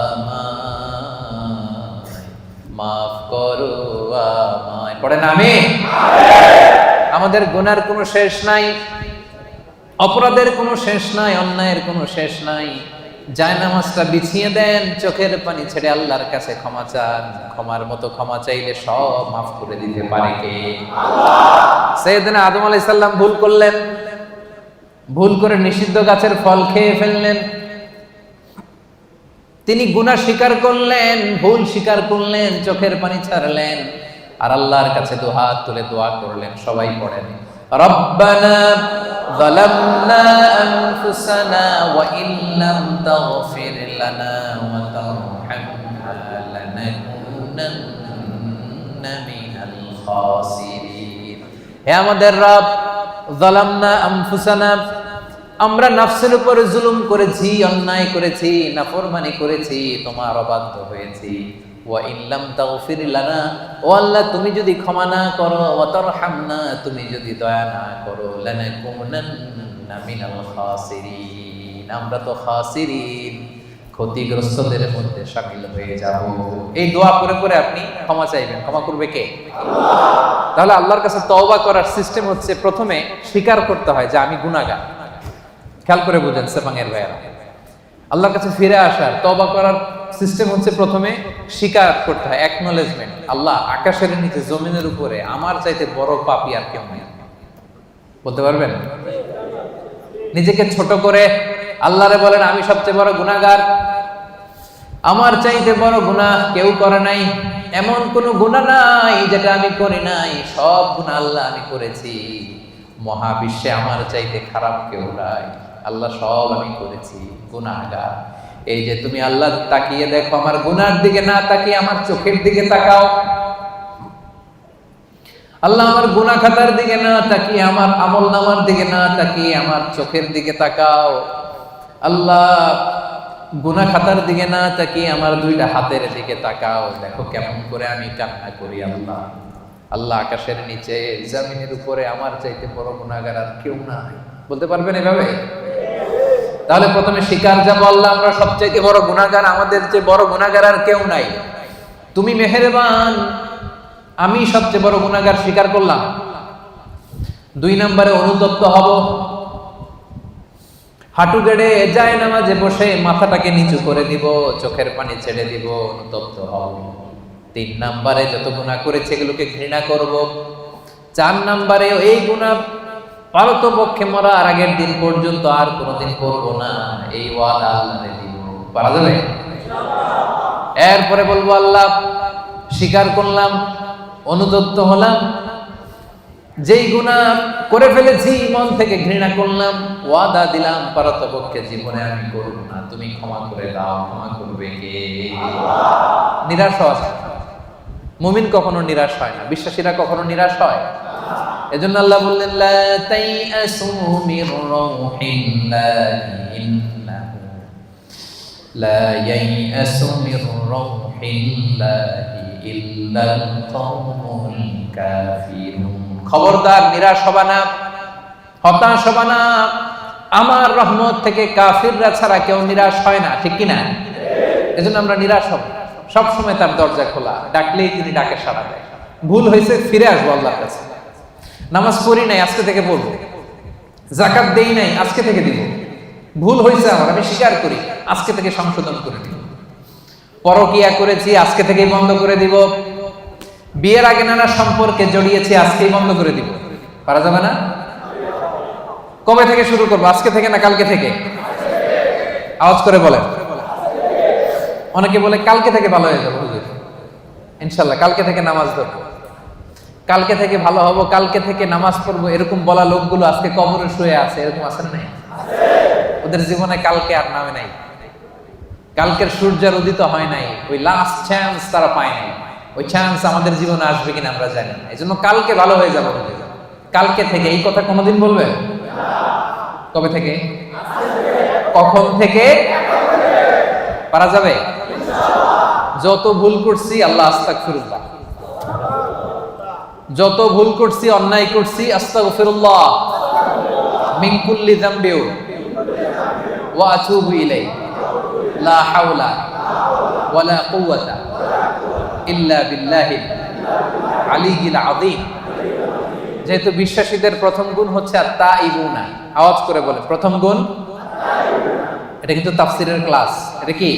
আমায়, মাফ করো আমায়। পড়েন আমিন। আমাদের গুনার কোনো শেষ নাই, অপরাধের কোনো শেষ নাই, অন্যায়ের কোনো শেষ নাই। জায়নামাজটা বিছিয়ে দেন, চোখের পানি ছেড়ে আল্লাহর কাছে ক্ষমা চান। ক্ষমার মতো ক্ষমা চাইলে সব মাফ করে দিতে পারে কে? আল্লাহ। সাইয়েদনা আদম আলাইহিস সালাম ভুল করলেন, ভুল করে নিষিদ্ধ গাছের ফল খেয়ে ফেললেন। তিনি গুনাহ স্বীকার করলেন, ভুল স্বীকার করলেন, চোখের পানি ছাড়লেন, আর আল্লাহর কাছে দুহাত তুলে দোয়া করলেন। সবাই পড়েন, রব্বানা যালামনা আনফুসানা ওয়া ইল্লাম তাগফির লানা ওয়া তারহামনা লানাকুনান্না মিনাল খাসিরিন। হে আমাদের রব, যালামনা আনফুসানা, আমরা নফসের উপর জুলুম করেছি, অন্যায় করেছি, নাফরমানি করেছি, তোমার অবাধ্য হয়েছি। ওয়া ইল্লাম তাগফির লানা, ও আল্লাহ তুমি যদি ক্ষমা না করো, ওয়া তারহামনা তুমি যদি দয়া না করো, লানাকুনান্না মিনাল খাসিরিন, আমরা তো খাসিরিন, ক্ষতিগ্রস্তদের মধ্যে শামিল হয়ে যাব। এই দোয়া করে করে আপনি ক্ষমা চাইবেন। ক্ষমা করবে কে? আল্লাহ। তাহলে আল্লাহর কাছে তওবা করার সিস্টেম হচ্ছে প্রথমে স্বীকার করতে হয় যে আমি গুনাহগার। খেয়াল করে বুঝেন সেপাঙের ভাইয়েরা, আল্লাহর কাছে ফিরে আসার তওবা করার সিস্টেম হচ্ছে প্রথমে স্বীকার করতে হয়, অ্যাকনলেজমেন্ট। আল্লাহ, আকাশের নিচে জমিনের উপরে আমার চাইতে বড় পাপী আর কেউ নেই। বলতে পারবেন? নিজেকে ছোট করে আল্লাহরে বলেন আমি সবচেয়ে বড় গুনাহগার, আমার চাইতে বড় গুনাহ কেউ করে নাই, এমন কোন গুনাহ নাই যেটা আমি করি নাই, সব গুনাহ আল্লাহ আমি করেছি, মহাবিশ্বে আমার চাইতে খারাপ কেউ নাই, আল্লাহ সব আমি করেছি, গুনাহগার। এই যে তুমি আল্লাহ তাকিয়ে দেখো, আমার গুনার দিকে না তাকিয়ে আমার চোখের দিকে তাকাও। আল্লাহ আমার গুনাহ খাতার দিকে না তাকিয়ে, আমার আমল নামার দিকে না তাকিয়ে আমার চোখের দিকে তাকাও। আল্লাহ গুনাহ খাতার দিকে না তাকিয়ে আমার দুইটা হাতের দিকে তাকাও, দেখো কেমন করে আমি কান্না করি। আল্লাহ, আল্লাহ আকাশের নিচে জমিনের উপরে আমার চাইতে বড় গুনাহগার আর কেউ নাই। বলতে পারবেন এভাবে? তাহলে প্রথমে স্বীকার যাব, আল্লাহ আমরা সবচেয়ে বড় গুনাহগার, আমাদের চেয়ে বড় গুনাহগার আর কেউ নাই, তুমি মেহেরবান, আমি সবচেয়ে বড় গুনাহগার, স্বীকার করলাম। 2 নম্বরে অনুতপ্ত হব, হাঁটু গেড়ে যায় নামাজে বসে মাথাটাকে নিচু করে দিব, চোখের পানি ছেড়ে দিব, অনুতপ্ত হব। 3 নম্বরে যত গুনাহ করেছে এগুলোকে ঘৃণা করব। 4 নম্বরে এই গুনাহ পারতপক্ষে মরার আগের দিন পর্যন্ত আর কোনোদিন করব না, এই ওয়াদা আল্লাহকে দিব। পারা যাবে ইনশাআল্লাহ। এরপরে বলবো আল্লাহ স্বীকার করলাম, অনুতপ্ত হলাম, যেই গুনাহ করে ফেলেছি মন থেকে ঘৃণা করলাম, ওয়াদা দিলাম পারতপক্ষে জীবনে আমি করব না, তুমি ক্ষমা করে দাও। ক্ষমা করবে কে? আল্লাহ। নিরাশ হওয়া যায় না, মুমিন কখনো নিরাশ হয় না, বিশ্বাসীরা কখনো নিরাশ হয়। এজন্য আল্লাহ বললেন লা তাইআসু মির রাউহিল্লাহি ইন্নাহু লা ইয়াইআসু মির রাউহিল্লাহি ইল্লাল কওমুল কাফিরুন। খবরদার নিরাশ হবা না, হতাশ হবা না, আমার রহমত থেকে কাফিররা ছাড়া কেউ নিরাশ হয় না, ঠিক কি না? এজন্য আমরা নিরাশ হব, সব সময় তার দরজা খোলা, ডাকলেই তিনি ডাকে সাড়া দেয়। ভুল হয়েছে ফিরে আসবো আল্লাহর কাছে, নামাজ পড়ি নাই আজকে থেকে পড়বো, যাকাত দেই নাই আজকে থেকে দিব, ভুল হয়েছে আমার আমি স্বীকার করি, আজকে থেকে সংশোধন করে দিব। পরকিয়া করেছি আজকে থেকেই বন্ধ করে দিব, বিয়ের আগে নানা সম্পর্কে জড়িয়েছি আজকেই বন্ধ করে দিব। পারা যাবে না? কবে থেকে শুরু করবো? আজকে থেকে না কালকে থেকে? আওয়াজ করে বলেন। অনেকে বলে কালকে থেকে ভালো হয়ে যাবো হুজুর, ইনশাল্লাহ কালকে থেকে নামাজ ধরবো, কালকে থেকে ভালো হবো, কালকে থেকে নামাজ পড়বো, এরকম বলা লোকগুলো আজকে কবরে শুয়ে আছে, এরকম আছেন নাই? ওদের জীবনে কালকে আর নামে নাই, কালকের সূর্যের উদিত হয় নাই, ওই লাস্ট চান্স তারা পায় নাই। ওই চান্স আমাদের জীবনে আসবে কিনা আমরা জানি না, এই জন্য কালকে ভালো হয়ে যাবো, কালকে থেকে এই কথা কোনোদিন বলবে? কবে থেকে? কখন থেকে? পারা যাবে? যত ভুল করছি আল্লাহ আস্তাগফিরুল্লাহ, যত ভুল করছি অন্যায় করছি আস্তাগফিরুল্লাহ মিন কুল্লি যামবি ওয়া আতুবু ইলাইহি লা হাওলা ওয়ালা কুওয়াতা ইল্লা বিল্লাহিল আলিয়্যিল আযীম। যেহেতু বিশ্বাসীদের প্রথম গুণ হচ্ছে আত-তাইবুনা, আওয়াজ করে বলে প্রথম গুণ। এটা কিন্তু তাফসীরের ক্লাস। এটা কি?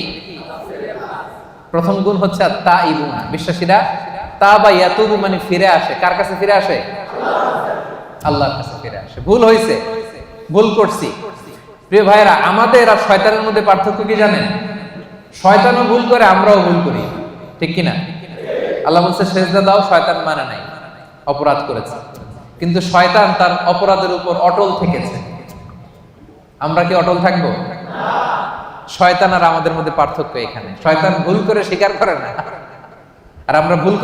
প্রথম গুণ হচ্ছে আত-তাইবুনা। বিশ্বাসীরা তাবা ইয়াতুবু মানে ফিরে আসে। কার কাছে ফিরে আসে? আল্লাহর কাছে ফিরে আসে। ভুল হয়েছে, ভুল করছি। প্রিয় ভাইরা, আমাদের আর শয়তানের মধ্যে পার্থক্য কি জানেন? শয়তানও ভুল করে, আমরাও ভুল করি, ঠিক কিনা? আল্লাহ বলছে সেজদা দাও, শয়তান মানে নাই, অপরাধ করেছে। কিন্তু শয়তান তার অপরাধের উপর অটল থেকেছে। আমরা কি অটল থাকবো? শয়তান আর আমাদের মধ্যে পার্থক্য এখানে। শয়তান ভুল করে স্বীকার করে না, আর আমরা ভুল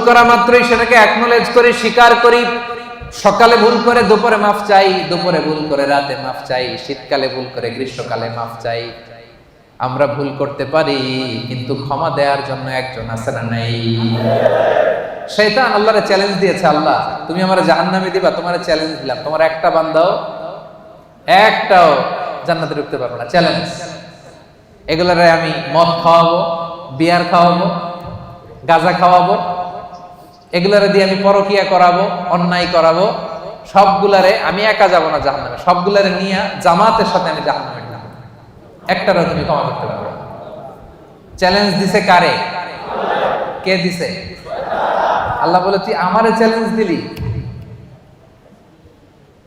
করা মাত্রই সেটাকে অ্যাকনোলেজ করি, স্বীকার করি। সকালে ভুল করে দুপুরে মাফ চাই, দুপুরে ভুল করে রাতে মাফ চাই, শীতকালে ভুল করে গ্রীষ্মকালে মাফ চাই। আমরা ভুল করতে পারি, কিন্তু ক্ষমা দেওয়ার জন্য একজন আছে না নাই? শয়তান আল্লাহরে চ্যালেঞ্জ দিয়েছে, আল্লাহ তুমি আমারে জাহান্নামে দিবা, তোমারে চ্যালেঞ্জ দিলাম, তোমার একটা বান্দাও একটাও জান্নাতে ঢুকতে পারবে না, চ্যালেঞ্জ। এগুলারে আমি মদ খাওয়াবো, বিয়ার খাওয়াবো, গাঁজা খাওয়াবো, এগুলারে দিয়ে আমি পরকিয়া করাবো, অন্যায় করাবো, সবগুলারে আমি একা যাব না জাহান্নামে, সবগুলারে নিয়ে জামাতের সাথে আমি জাহান্নামে ঢুকবো, একটারও তুমি ক্ষমা করতে পারবে না। চ্যালেঞ্জ দিছে কারে? কে দিছে? আল্লাহ বলে তুই আমারে চ্যালেঞ্জ দিলি,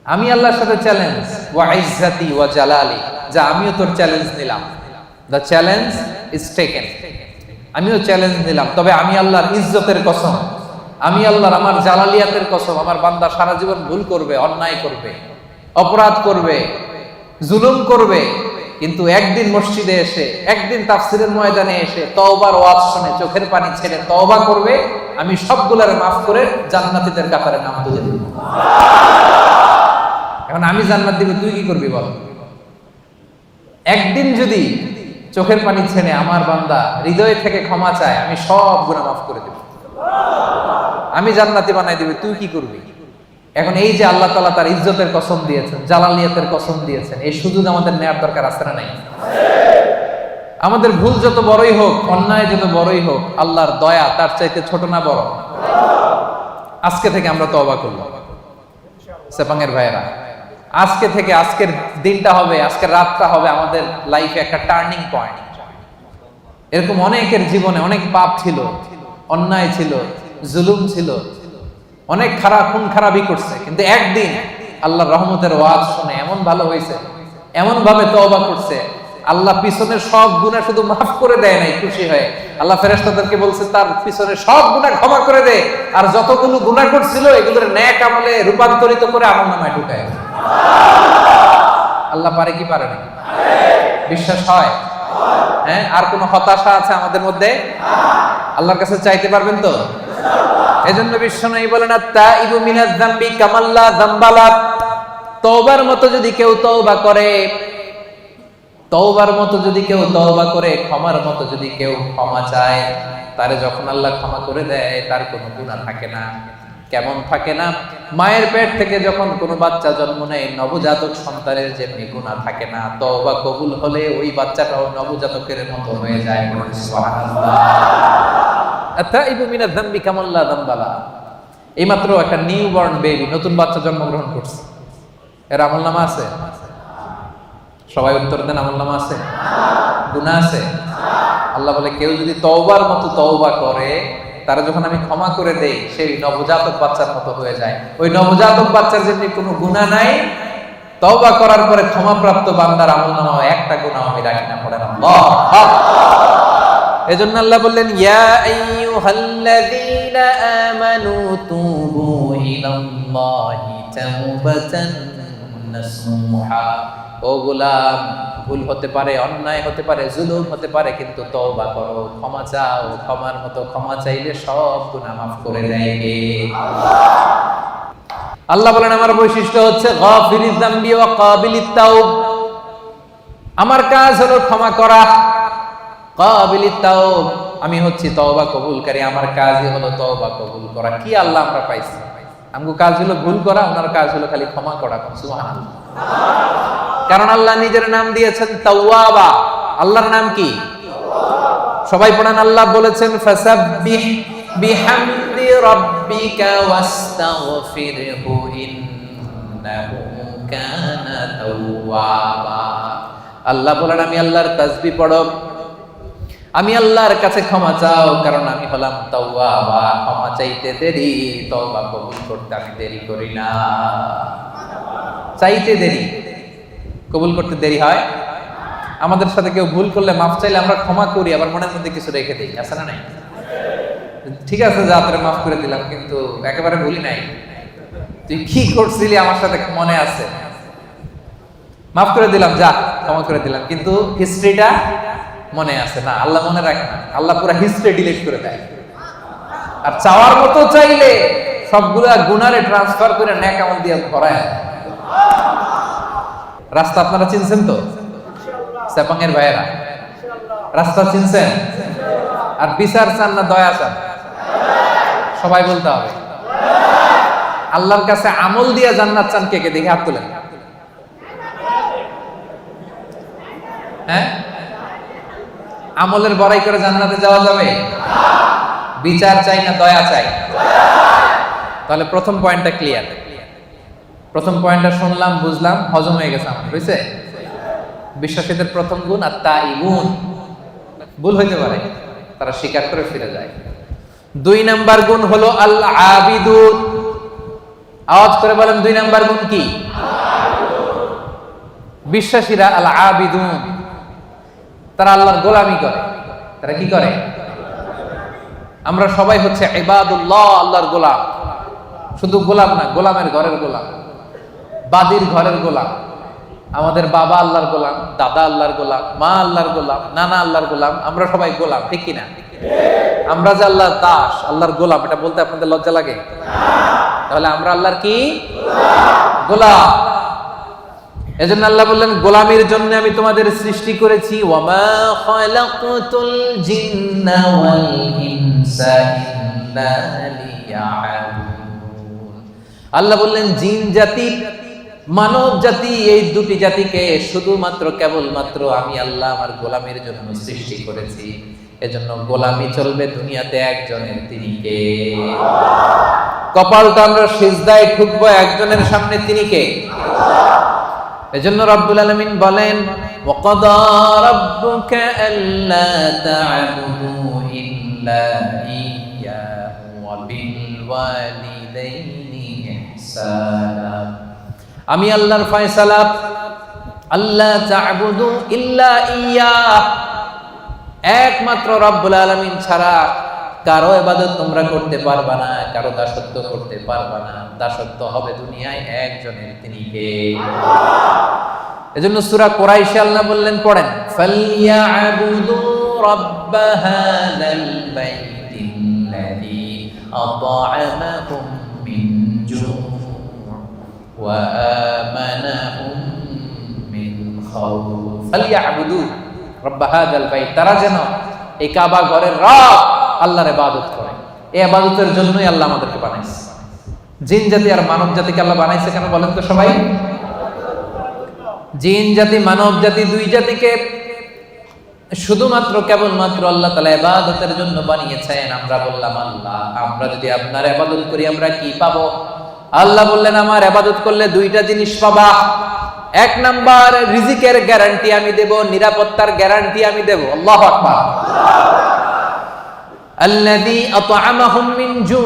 আমি আল্লাহর সাথে চ্যালেঞ্জ, ওয়া ইজ্জাতি ওয়া জালালি, যা আমিও তোর চ্যালেঞ্জ নিলাম। দ্য চ্যালেঞ্জ ইজ টেকেন, আমিও চ্যালেঞ্জ নিলাম। তবে আমি আল্লাহর ইজ্জতের কসম, আমি আল্লাহর আমার জালালিয়াতের কসম, আমার বান্দা সারা জীবন ভুল করবে, অন্যায় করবে, অপরাধ করবে, জুলুম করবে, কিন্তু একদিন মসজিদে এসে, একদিন তাফসীরের ময়দানে এসে তওবার ওয়াজ শুনে চোখের পানি ছেড়ে তওবা করবে, আমি সবগুলারে মাফ করে জান্নাতীদের কাতারে নাম তুলে দেব। এখন আমি জান্নাত দিব, তুই কি করবি বল? একদিন যদি চোখের পানি ছেড়ে আমার বান্দা হৃদয় থেকে ক্ষমা চায়, আমি সব গুনাহ মাফ করে দেব, আমি জান্নাতি বানাই দেব, তুই কি করবি? এখন এই যে আল্লাহ তাআলা তার ইজ্জতের কসম দিয়েছেন, জালালিয়াতের কসম দিয়েছেন, এই সুযোগ আমাদের নেয়ার দরকার আছে না নাই? আমাদের ভুল যত বড়ই হোক, অন্যায় যত বড়ই হোক, আল্লাহর দয়া তার চাইতে ছোট না বড়? আজকে থেকে আমরা তওবা করলাম সেপাঙের ভাইয়েরা, আজকে থেকে, আজকের দিনটা হবে, আজকের রাতটা হবে আমাদের লাইফে একটা টার্নিং পয়েন্ট। এরকম অনেকের জীবনে অনেক পাপ ছিল, অন্যায় ছিল, জুলুম ছিল, অনেক খারাপ খুন খারাপি করছে, কিন্তু একদিন আল্লাহর রহমতের ওয়াজ শুনে এমন ভালো হয়েছে, এমন ভাবে তওবা করছে, আল্লাহ পিছনের সব গুনাহ শুধু মাফ করে দেয় নাই, খুশি হয়ে আল্লাহ ফেরেশতাদেরকে বলছে তার পিছনের সব গুনাহ ক্ষমা করে দে, আর যতগুলো গুনাহ করছিল এগুলোর নেক আমলে রূপান্তরিত করে আমলনামায় ঢুকায়। আল্লাহ পারে কি পারে না? বিশ্বাস হয়? হ্যাঁ, আর কোন হতাশা আছে আমাদের মধ্যে? আল্লাহর কাছে চাইতে পারবেন তো? এজন্য বিশ্বনবী বলেন আত-তাইবু মিনাজ যামবি কামাল্লা যামবালা, তওবার মতো যদি কেউ তওবা করে, তওবার মতো যদি কেউ তওবা করে, ক্ষমার মতো যদি কেউ ক্ষমা চায়, তারে যখন আল্লাহ ক্ষমা করে দেয় তার কোনো গুনাহ থাকে না। কেমন থাকে না? মায়ের পেট থেকে যখন কোনো বাচ্চা জন্ম নেয়, নবজাতক সন্তানের যেমনি গুনাহ থাকে না, তওবা কবুল হলে ওই বাচ্চাটাও নবজাতকের মতো হয়ে যায়। সুবহানাল্লাহ। আত-তাইবু মিনাজ যামবি কামাল্লা যামবালা। এইমাত্র একটা নিউবর্ন বেবি, নতুন বাচ্চা জন্মগ্রহণ করছে, এর আমলনামা আছে? সবাই উত্তর দেন, আমলনামা আছে? গুনাহ আছে? আল্লাহ বলে কেউ যদি তওবার মতো তওবা করে, তারা যখন আমি ক্ষমা করে দেই, সেই নবজাতক বাচ্চার মতো হয়ে যায়। ওই নবজাতক বাচ্চার যেমনি কোনো গুনাহ নাই, তওবা করার পরে ক্ষমাপ্রাপ্ত বান্দার আমলনামা একটা গুনাহ আমি রাখি না। পড়েন আল্লাহ। এজন্য আল্লাহ বললেন ইয়া আইয়ুহাল্লাযীনা আমানু তুবু ইলাল্লাহি তাওবাতান নাসুহা। ও গোলাম, ভুল হতে পারে, অন্যায় হতে পারে, জুলুম হতে পারে, কিন্তু তওবা করো, ক্ষমা চাও, ক্ষমার মতো ক্ষমা চাইলে সব গুনাহ মাফ করে দেয় কে? আল্লাহ। আল্লাহ বলেন আমার বৈশিষ্ট্য হচ্ছে গাফিরিয যামবি ওয়া কাবিলিত তাওব। আমার কাজ হলো ক্ষমা করা। কাবিলিত তাওব, আমি হচ্ছি তওবা কবুলকারী, আমার কাজই হলো তওবা কবুল করা। কি আল্লাহ আমরা পাইছি, আমগো কাজ হলো ভুল করা, ওনার কাজ হলো খালি ক্ষমা করা। সুবহানাল্লাহ। কারণ আল্লাহ নিজের নাম দিয়েছেন তাওয়াবা। আল্লাহর নাম কি? সবাই পড়েন। আল্লাহ বলেছেন ফাসাব্বিহ বিহামদি রাব্বিকা ওয়াস্তাগফিরহু ইন্নাহু কানা তাওয়াবা। আল্লাহ বলেন আমি আল্লাহর তাসবিহ পড়ো, আমি আল্লাহর কাছে ক্ষমা চাও, কারণ আমি হলাম তাওয়াবা। ক্ষমা চাইতে দেরি, তওবা কবুল করতে আমি দেরি করি না। চাইতে দেরি, কবুল করতে দেরি হয়। আমাদের সাথে কেউ ভুল করলে মাফ চাইলে আমরা ক্ষমা করি, আবার মনের মধ্যে কিছু রেখে দিই, আছে না নাই? ঠিক আছে যা তোরে মাফ করে দিলাম, কিন্তু একেবারে ভুলি নাই, তুই কি করছিলি আমার সাথে মনে আছে, মাফ করে দিলাম, যা ক্ষমা করে দিলাম, কিন্তু হিস্ট্রিটা মনে আছে না। আল্লাহ মনে রাখে না, আল্লাহ পুরো হিস্ট্রি ডিলিট করে দেয়। আর চাওয়ার মতো চাইলে সবগুলা গুনারে ট্রান্সফার করে নেক আমল দিয়ে ভরায়। রাস্তা আপনারা চিনছেন তো? সেপাঙের ভাইয়েরা রাস্তা চিনছেন? আর বিচার চান না দয়া চান? সবাই বলতে হবে। আল্লাহর কাছে আমল দিয়ে জান্নাত চান কে কে? দেখে হাত তুলেন। হ্যাঁ, আমলের বড়াই করে জান্নাতে যাওয়া যাবে? বিচার চাই না দয়া চাই? তাহলে প্রথম পয়েন্টটা ক্লিয়ার। প্রথম পয়েন্টটা শুনলাম, বুঝলাম, হজম হয়ে গেছে আমার, বুঝছে? বিশ্বাসীদের প্রথম গুণ আত-তাইবুন। ভুল হইতে পারে, তারা স্বীকার করে ফিরে যায়। 2 নাম্বার গুণ হলো আল-আবিদুন। আওয়াজ করে বলেন 2 নাম্বার গুণ কি? বিশ্বাসীরা আল-আবিদুন, তারা আল্লাহর গোলামি করে। তারা কি করে? আমরা সবাই হচ্ছে ইবাদুল্লাহ, আল্লাহর গোলাম। শুধু গোলাম না, গোলামের ঘরের গোলাম, বাদীর ঘরের গোলাম। আমাদের বাবা আল্লাহর গোলাম, দাদা আল্লাহর গোলাম, মা আল্লাহর গোলাম, নানা আল্লাহর গোলাম। আমরা সবাই গোলাম, ঠিক কিনা? আমরা যে আল্লাহর দাস, আল্লাহর গোলাম, এটা বলতে আপনাদের লজ্জা লাগে? তাহলে আমরা আল্লাহর কি? গোলাম। এজন্য আল্লাহ বললেন গোলামির জন্য আমি তোমাদের সৃষ্টি করেছি। ওয়ামা খালাকতুল জিন্না ওয়াল ইনসা ইল্লা লিয়াবুদুন। আল্লাহ বললেন জিন জাতি, মানব জাতি, এই দুটি জাতিকে শুধুমাত্র কেবলমাত্র আমি আল্লাহ আমার গোলামির জন্য সৃষ্টি করেছি। এজন্য গোলামি চলবে দুনিয়াতে একজনের, তিনি কে? কপালটা আমরা সিজদায় ঠুকবো একজনের সামনে, তিনি কে? এজন্য রব্বুল আলামিন বলেন ওয়াকাদা রাব্বুকা আল্লা তা'বুদু ইল্লা ইয়্যাহু ওয়া বিল ওয়ালিদাইনি ইহসানা। আমি আল্লাহর ফয়সালা, আল্লা তা'বুদু ইল্লা ইয়্যাহ, একমাত্র রব্বুল আলামিন ছাড়া কারো ইবাদত তোমরা করতে পারবা না, কারো দাসত্ব করতে পারবা না। দাসত্ব হবে দুনিয়ায় একজনের, তিনি কে? এজন্য সূরা কুরাইশে আল্লাহ বললেন, পড়েন, ফালইয়াবুদু রাব্ব হাযাল বাইতিল্লাযী আত'আমাহুম মিন জু' ওয়া আমানাহুম মিন খাউফ। ফালইয়াবুদু রাব্ব হাযাল বাইত, তারা যেন এই কাবা ঘরের রব আল্লাহর ইবাদত করে। এই ইবাদতের জন্যই আল্লাহ আমাদেরকে বানাইছে। জিন জাতি আর মানব জাতিকে আল্লাহ বানাইছে কেন বলেন তো সবাই? জিন জাতি মানব জাতি দুই জাতিকে শুধুমাত্র কেবলমাত্র আল্লাহ তাআলা ইবাদতের জন্য বানিয়েছেন। আমরা বললাম আল্লাহ, আমরা যদি আপনার ইবাদত করি আমরা কি পাবো? আল্লাহ বললেন আমার ইবাদত করলে দুইটা জিনিস পাবা। 1 নাম্বার, রিজিকের গ্যারান্টি আমি দেব, নিরাপত্তার গ্যারান্টি আমি দেব। আল্লাহু আকবার। আল্লাযী আত'আমাহুম মিন জু',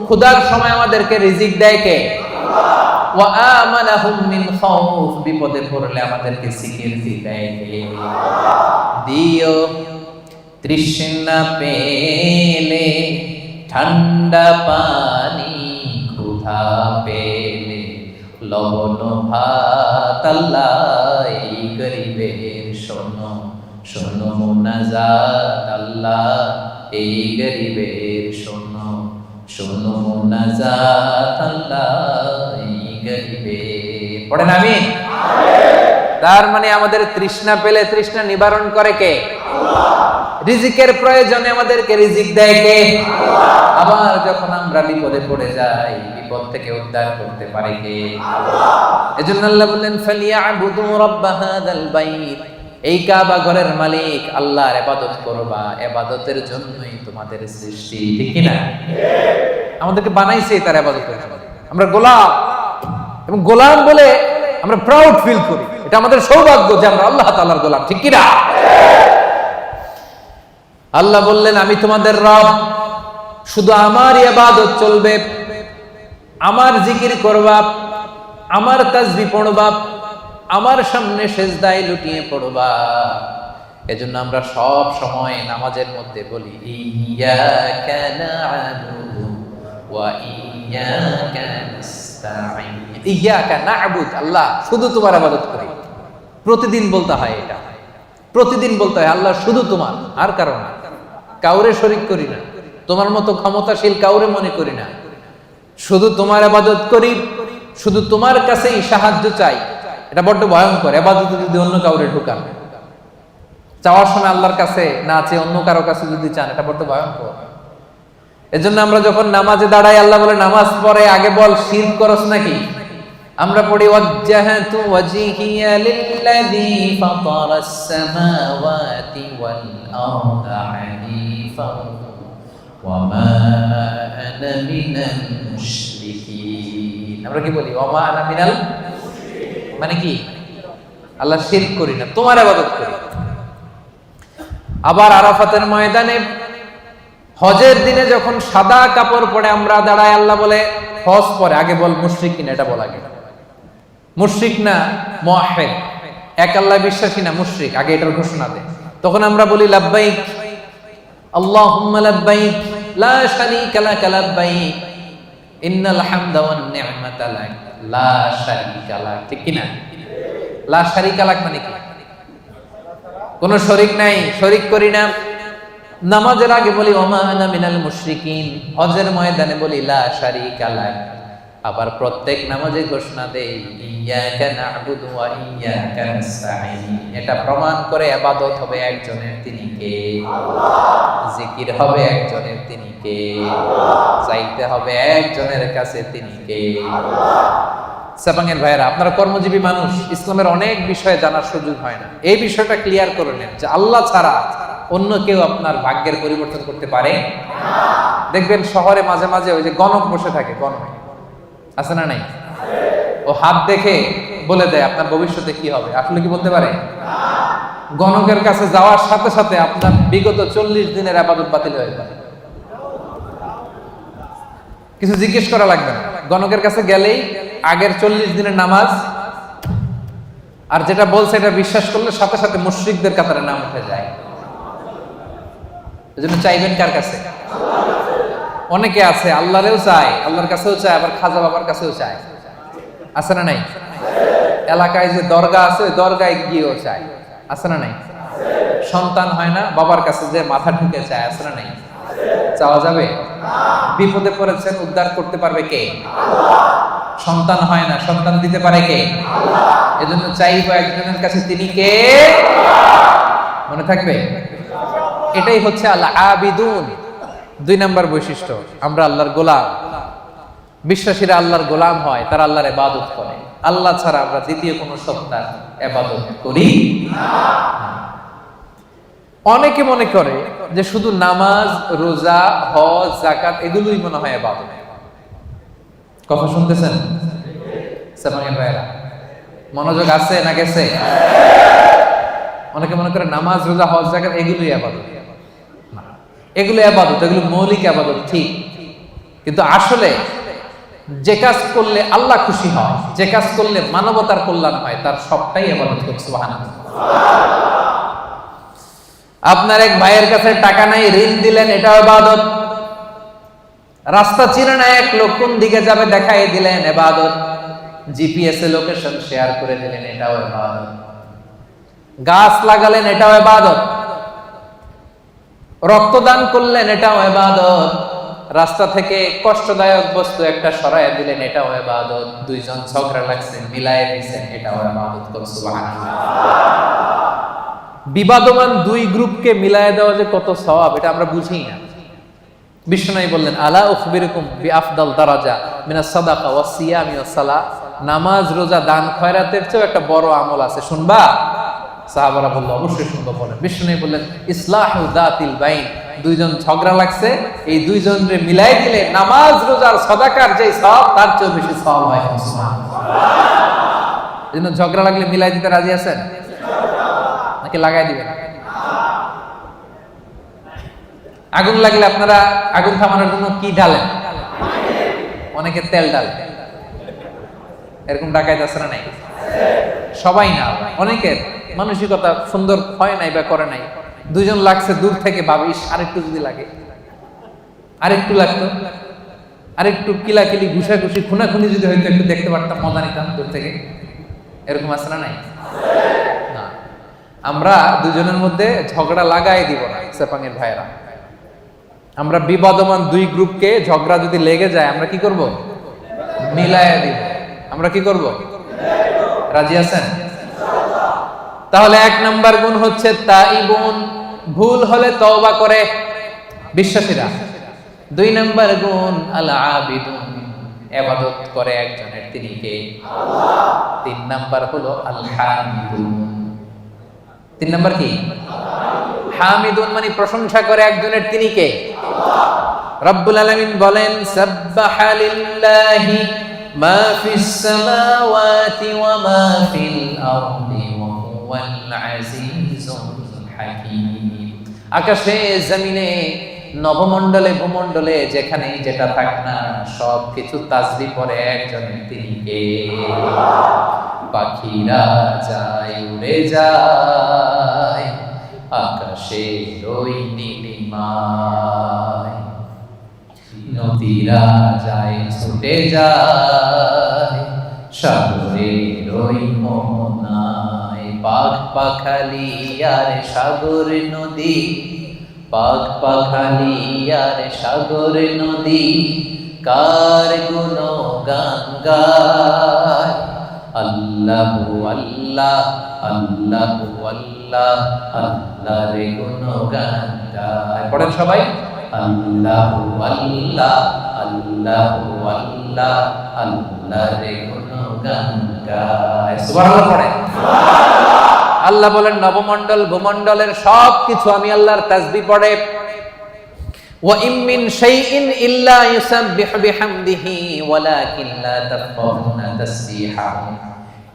ক্ষুধার সময় আমাদেরকে রিজিক দেয় কে? আল্লাহ। ওয়া আমানাহুম মিন খাউফ, বিপদে পড়লে আমাদেরকে সিকিউরিটি দেয় কে? আল্লাহ। দিও তৃষ্ণা পেলে ঠান্ডা পানি, ক্ষুধা পেলে লবণ ভাত। আল্লাহ এই গরিবের শোনো শোনো মুনাজাত। আল্লাহ এই গরিবের শোনো শোনো নাজাত আল্লাহ গরিবে। পড়েন আমিন। তার মানে আমাদের তৃষ্ণা পেলে তৃষ্ণা নিবারণ করে কে? রিজিকের প্রয়োজনে আমাদেরকে রিজিক দেয় কে? আবার যখন আমরা বিপদে পড়ে যাই, বিপদ থেকে উদ্ধার করতে পারে কে? এজন্য আল্লাহ বললেন ফালিয়াবুদু রাব্ব হাযাল বাইত, এই কাবা ঘরের মালিক আল্লাহর ইবাদত করবা, ইবাদতের জন্যই তোমাদের সৃষ্টি, ঠিক কি না? আমাদেরকে বানাইছে তার ইবাদতের জন্য। আমরা গোলাম, এবং গোলাম বলে আমরা প্রাউড ফিল করি। এটা আমাদের সৌভাগ্য যে আমরা আল্লাহ তাআলার গোলাম, ঠিক কি না? আল্লাহ বললেন আমি তোমাদের রব, শুধু আমার ইবাদত চলবে, আমার জিকির করবা, আমার তাসবিহ পড়বা, আমার সামনে সেজদায় লুটিয়ে পড়বা। এজন্য আমরা সব সময় নামাজের মধ্যে বলি ইয়্যাকা না'বুদু ওয়া ইয়্যাকা নাস্তাঈন। ইয়্যাকা না'বুদ, আল্লাহ শুধু তোমার ইবাদত করি। প্রতিদিন বলতে হয়, এটা প্রতিদিন বলতে হয়, আল্লাহ শুধু তোমার, আর কারো না, কাউরে শরীক করি না, তোমার মতো ক্ষমতাশীল কাউরে মনে করি না, শুধু তোমার ইবাদত করি, শুধু তোমার কাছেই সাহায্য চাই। এটা বড্ড ভয়ঙ্কর। ইবাদতে যদি অন্য কাউরে ঢুকান, চাওয়ার সময় আল্লাহর কাছে না চেয়ে অন্য কারো কাছে যদি চান, এটা বড্ড ভয়ঙ্কর। এজন্য আমরা যখন নামাজে দাঁড়াই, আল্লাহ বলে নামাজ পড়ে আগে বল শিরক করছ নাকি? আমরা পড়ি ওয়াজ্জাহাতু ওয়াজহিয়া লিল্লাযী ফাতারাস সামাওয়াতি ওয়াল আরদা হানিফান ওয়া মা আনা মিনাল মুশরিকিন। আমরা কি বলি? ওয়া মা আনা মিনাল, মানে কি? আল্লাহ শিরক করি না, তোমার ইবাদত করি। আবার আরাফাতের ময়দানে হজের দিনে যখন সাদা কাপড় পরে আমরা দাঁড়াই, আল্লাহ বলে হজ পরে আগে বল মুশরিক কিনা, এটা বল আগে। মুশরিক না মুওয়াহহিদ, এক আল্লাহ বিশ্বাসী না, মুশরিক, আগে এটার ঘোষণা দে। তখন আমরা বলি লাব্বাইক আল্লাহুম্মা লাব্বাইক লা শারীকা লাক লাব্বাইক ইন্নাল হামদা ওয়ান নি'মাতা লাক লা শারীকা লাক, ঠিক কি না? লা শারীকা লাক মানে কি? কোনো শরীক নাই, শরীক করি না। নামাজের আগে বলি ওয়া মা আনা মিনাল মুশরিকিন, হজের ময়দানে বলি লা শারীকা লাক। আবার প্রত্যেক নামাজে ঘোষণা দেই ইয়্যাকা না'বুদু ওয়া ইয়্যাকা নাস্তাঈন। এটা প্রমাণ করে ইবাদত হবে একজনের, তিনি কে? আল্লাহ। জিকির হবে একজনের, তিনি কে? আল্লাহ। চাইতে হবে একজনের কাছে, তিনি কে? আল্লাহ। সাপাঙ্গের ভাইয়েরা, আপনারা কর্মজীবী মানুষ, ইসলামের অনেক বিষয়ে জানার সুযোগ হয় না। এই বিষয়টা ক্লিয়ার করে নেন যে আল্লাহ ছাড়া অন্য কেউ আপনার ভাগ্যের পরিবর্তন করতে পারে না। দেখবেন শহরে মাঝে মাঝে ওই যে গণক বসে থাকে, গণক আছে না নাই? ও হাত দেখে বলে দেয় আপনার ভবিষ্যতে কি হবে। আসলে কি বলতে পারে? গণকের কাছে যাওয়ার সাথে সাথে আপনার বিগত 40 দিনের ইবাদত বাতিল হয়ে যাবে। কিছু জিজ্ঞেস করা লাগবে না, গণকের কাছে গেলেই আগের 40 দিনের নামাজ আর যেটা বলছে এটা বিশ্বাস করলে সাথে সাথে মুশরিকদের কাতারে নাম উঠে যায়। এজন্য চাইবেন কার কাছে? অনেকে আছে আল্লাহরেও চায়, আল্লাহর কাছেও চায়, আবার খাজা বাবার কাছেও চায়, আছে না নাই? এলাকায় যে দরগা আছে ওই দরগায় গিয়েও চায়, আছে না নাই? সন্তান হয় না, বাবার কাছে যে মাথা ঢুকে চায়, আছে না নাই? চাওয়া যাবে? বিপদে পড়েছেন, উদ্ধার করতে পারবে কে? সন্তান হয় না, সন্তান দিতে পারে কে? এজন্য চাইবো একজনের কাছে, তিনি কে? মনে থাকবে? এটাই হচ্ছে আল্লাহ আবিদুন। 2 নম্বর বৈশিষ্ট্য, আমরা আল্লাহর গোলাম। বিশ্বাসীরা আল্লাহর গোলাম হয়, তারা আল্লাহর ইবাদত করে। আল্লাহ ছাড়া আমরা দ্বিতীয় কোনো সত্তার ইবাদত করি না। অনেকে মনে করে যে শুধু নামাজ, রোজা, হজ, যাকাত এগুলোই মনে হয় ইবাদত। কথা শুনতেছেন সামাঙ্গের ভাইরা? মনোযোগ আছে না গেছে? অনেকে মনে করে নামাজ, রোজা, হজ, যাকাত এগুলোই ইবাদত। না, এগুলো ইবাদত, এগুলো মৌলিক ইবাদত, ঠিক। কিন্তু আসলে যে কাজ করলে আল্লাহ খুশি হয়, যে কাজ করলে মানবতার কল্যাণ হয়, তার সবটাই ইবাদত করতে। সুবহানাল্লাহ। আপনার এক ভাইয়ের কাছে টাকা নাই, ঋণ দিলেন, এটাও ইবাদত। রাস্তা চিনে না এক লোক, কোন দিকে যাবে দেখাই দিলেন, ইবাদত। জিপিএস এ লোকেশন শেয়ার করে দিলেন, এটাও ইবাদত। গাছ লাগালেন, এটাও ইবাদত। রক্তদান করলেন, এটাও ইবাদত। রাস্তা থেকে কষ্টদায়ক বস্তু একটা সরাইয়া দিলেন, এটাও ইবাদত। দুইজন ঝগড়া লাগছেন, মিলায়ে দিয়েছেন, এটাও ইবাদত। করুন সুবহানাল্লাহ। বিবাদমান দুই গ্রুপকে মিলায়ে দেওয়া যে কত সওয়াব, এটা আমরা বুঝি না। বিশ্বনবী বললেন, আলা উখবিরুকুম বিআফদাল দারাজা মিনাস সাদাকা ওয়াস সিয়ামি ওয়াস সালাহ। নামাজ, রোজা, দান, খয়রাতের চেয়ে একটা বড় আমল আছে, শুনবা? সাহাবারা বলল, অবশ্যই শুনবো। বলেন। বিশ্বনবী বললেন, ইসলাহু যাতিল বাইন। দুইজন ঝগড়া লাগছে, এই দুইজনরে মিলাই দিলে নামাজ, রোজার, সাদাকার যে সওয়াব তার চেয়ে বেশি সওয়াব হয়। সুবহানাল্লাহ। এজন্য ঝগড়া লাগলে মিলাই দিতে রাজি আছেন নাকি লাগাই দিবেন? আগুন লাগলে আপনারা আগুন থামানোর জন্য কি ঢালেন? অনেকে তেল ঢালে। এরকম ডাকাইতে আছে না নাই? সবাই না, অনেকের মানসিকতা সুন্দর হয় নাই বা করে নাই। দুইজন লাগছে, দূর থেকে ভাবিস আরেকটু যদি লাগে, আরেকটু লাগতো, আরেকটু কিলাকিলি, ঘুষাঘুষি, খুনাখুনি যদি হয়তো একটু দেখতে পারতাম, মজা নিতাম দূর থেকে। এরকম আছে না নাই? না, আমরা দুজনের মধ্যে ঝগড়া লাগাই দিব না সেপাঙের ভাইয়েরা। আমরা বিবাদমান দুই গ্রুপকে ঝগড়া যদি লেগে যায়, আমরা কি করব? মিলায়া দিব। আমরা কি করব? রাজি আছেন? তাহলে 1 নাম্বার গুণ হচ্ছে তাইবুন, ভুল হলে তওবা করে বিশ্বাসীরা। 2 নাম্বার গুণ আল আবিদুন, ইবাদত করে একজনের, তিনি কে? আল্লাহ। 3 নাম্বার হলো আল হামিদুন। 3 নাম্বার কি? হামিদুন মানে প্রশংসা করে একজনের, তিনি কে? আল্লাহ। রব্বুল আলামিন বলেন, সাব্বাহা লিল্লাহি মা ফিস সামাওয়াতি ওয়া মা ফিল আরদি ওয়া হুয়াল আজিজুল হাকীম। আকাশে, জমিনে, নবমণ্ডলে, ভূমণ্ডলে, যেখানে যেটা থাক না, সব কিছু তাসবিহ করে একজনের, তিনি কে? পাখিরা যায়, উড়ে যায় আকাশে ওই নীলিমায়, নদীরা যায়, ছুটে যায় সাগরের ওই মোহনায়। পাখ পাখালি আর সাগর নদী, পাখ পাখালি আর সাগর নদী, কার গুণগান গায়। আল্লাহু আল্লাহ, আল্লাহু আল্লাহ, আল্লাহর গুণগান গায়। পড়েন সবাই, আল্লাহু আল্লাহ, আল্লাহু আল্লাহ, আল্লাহর গুণগান গায়। সুবহানাল্লাহ পড়েন। আল্লাহ বলেন, নবমণ্ডল, ভূমণ্ডলের সব কিছু আমি আল্লাহর তাসবিহ পড়ে। ওয়া ইম মিন শাইইন ইল্লা ইউসাব্বিহু বিহামদিহি ওয়ালাকিন লা তাফকাহুনা তাসবিহাহুম।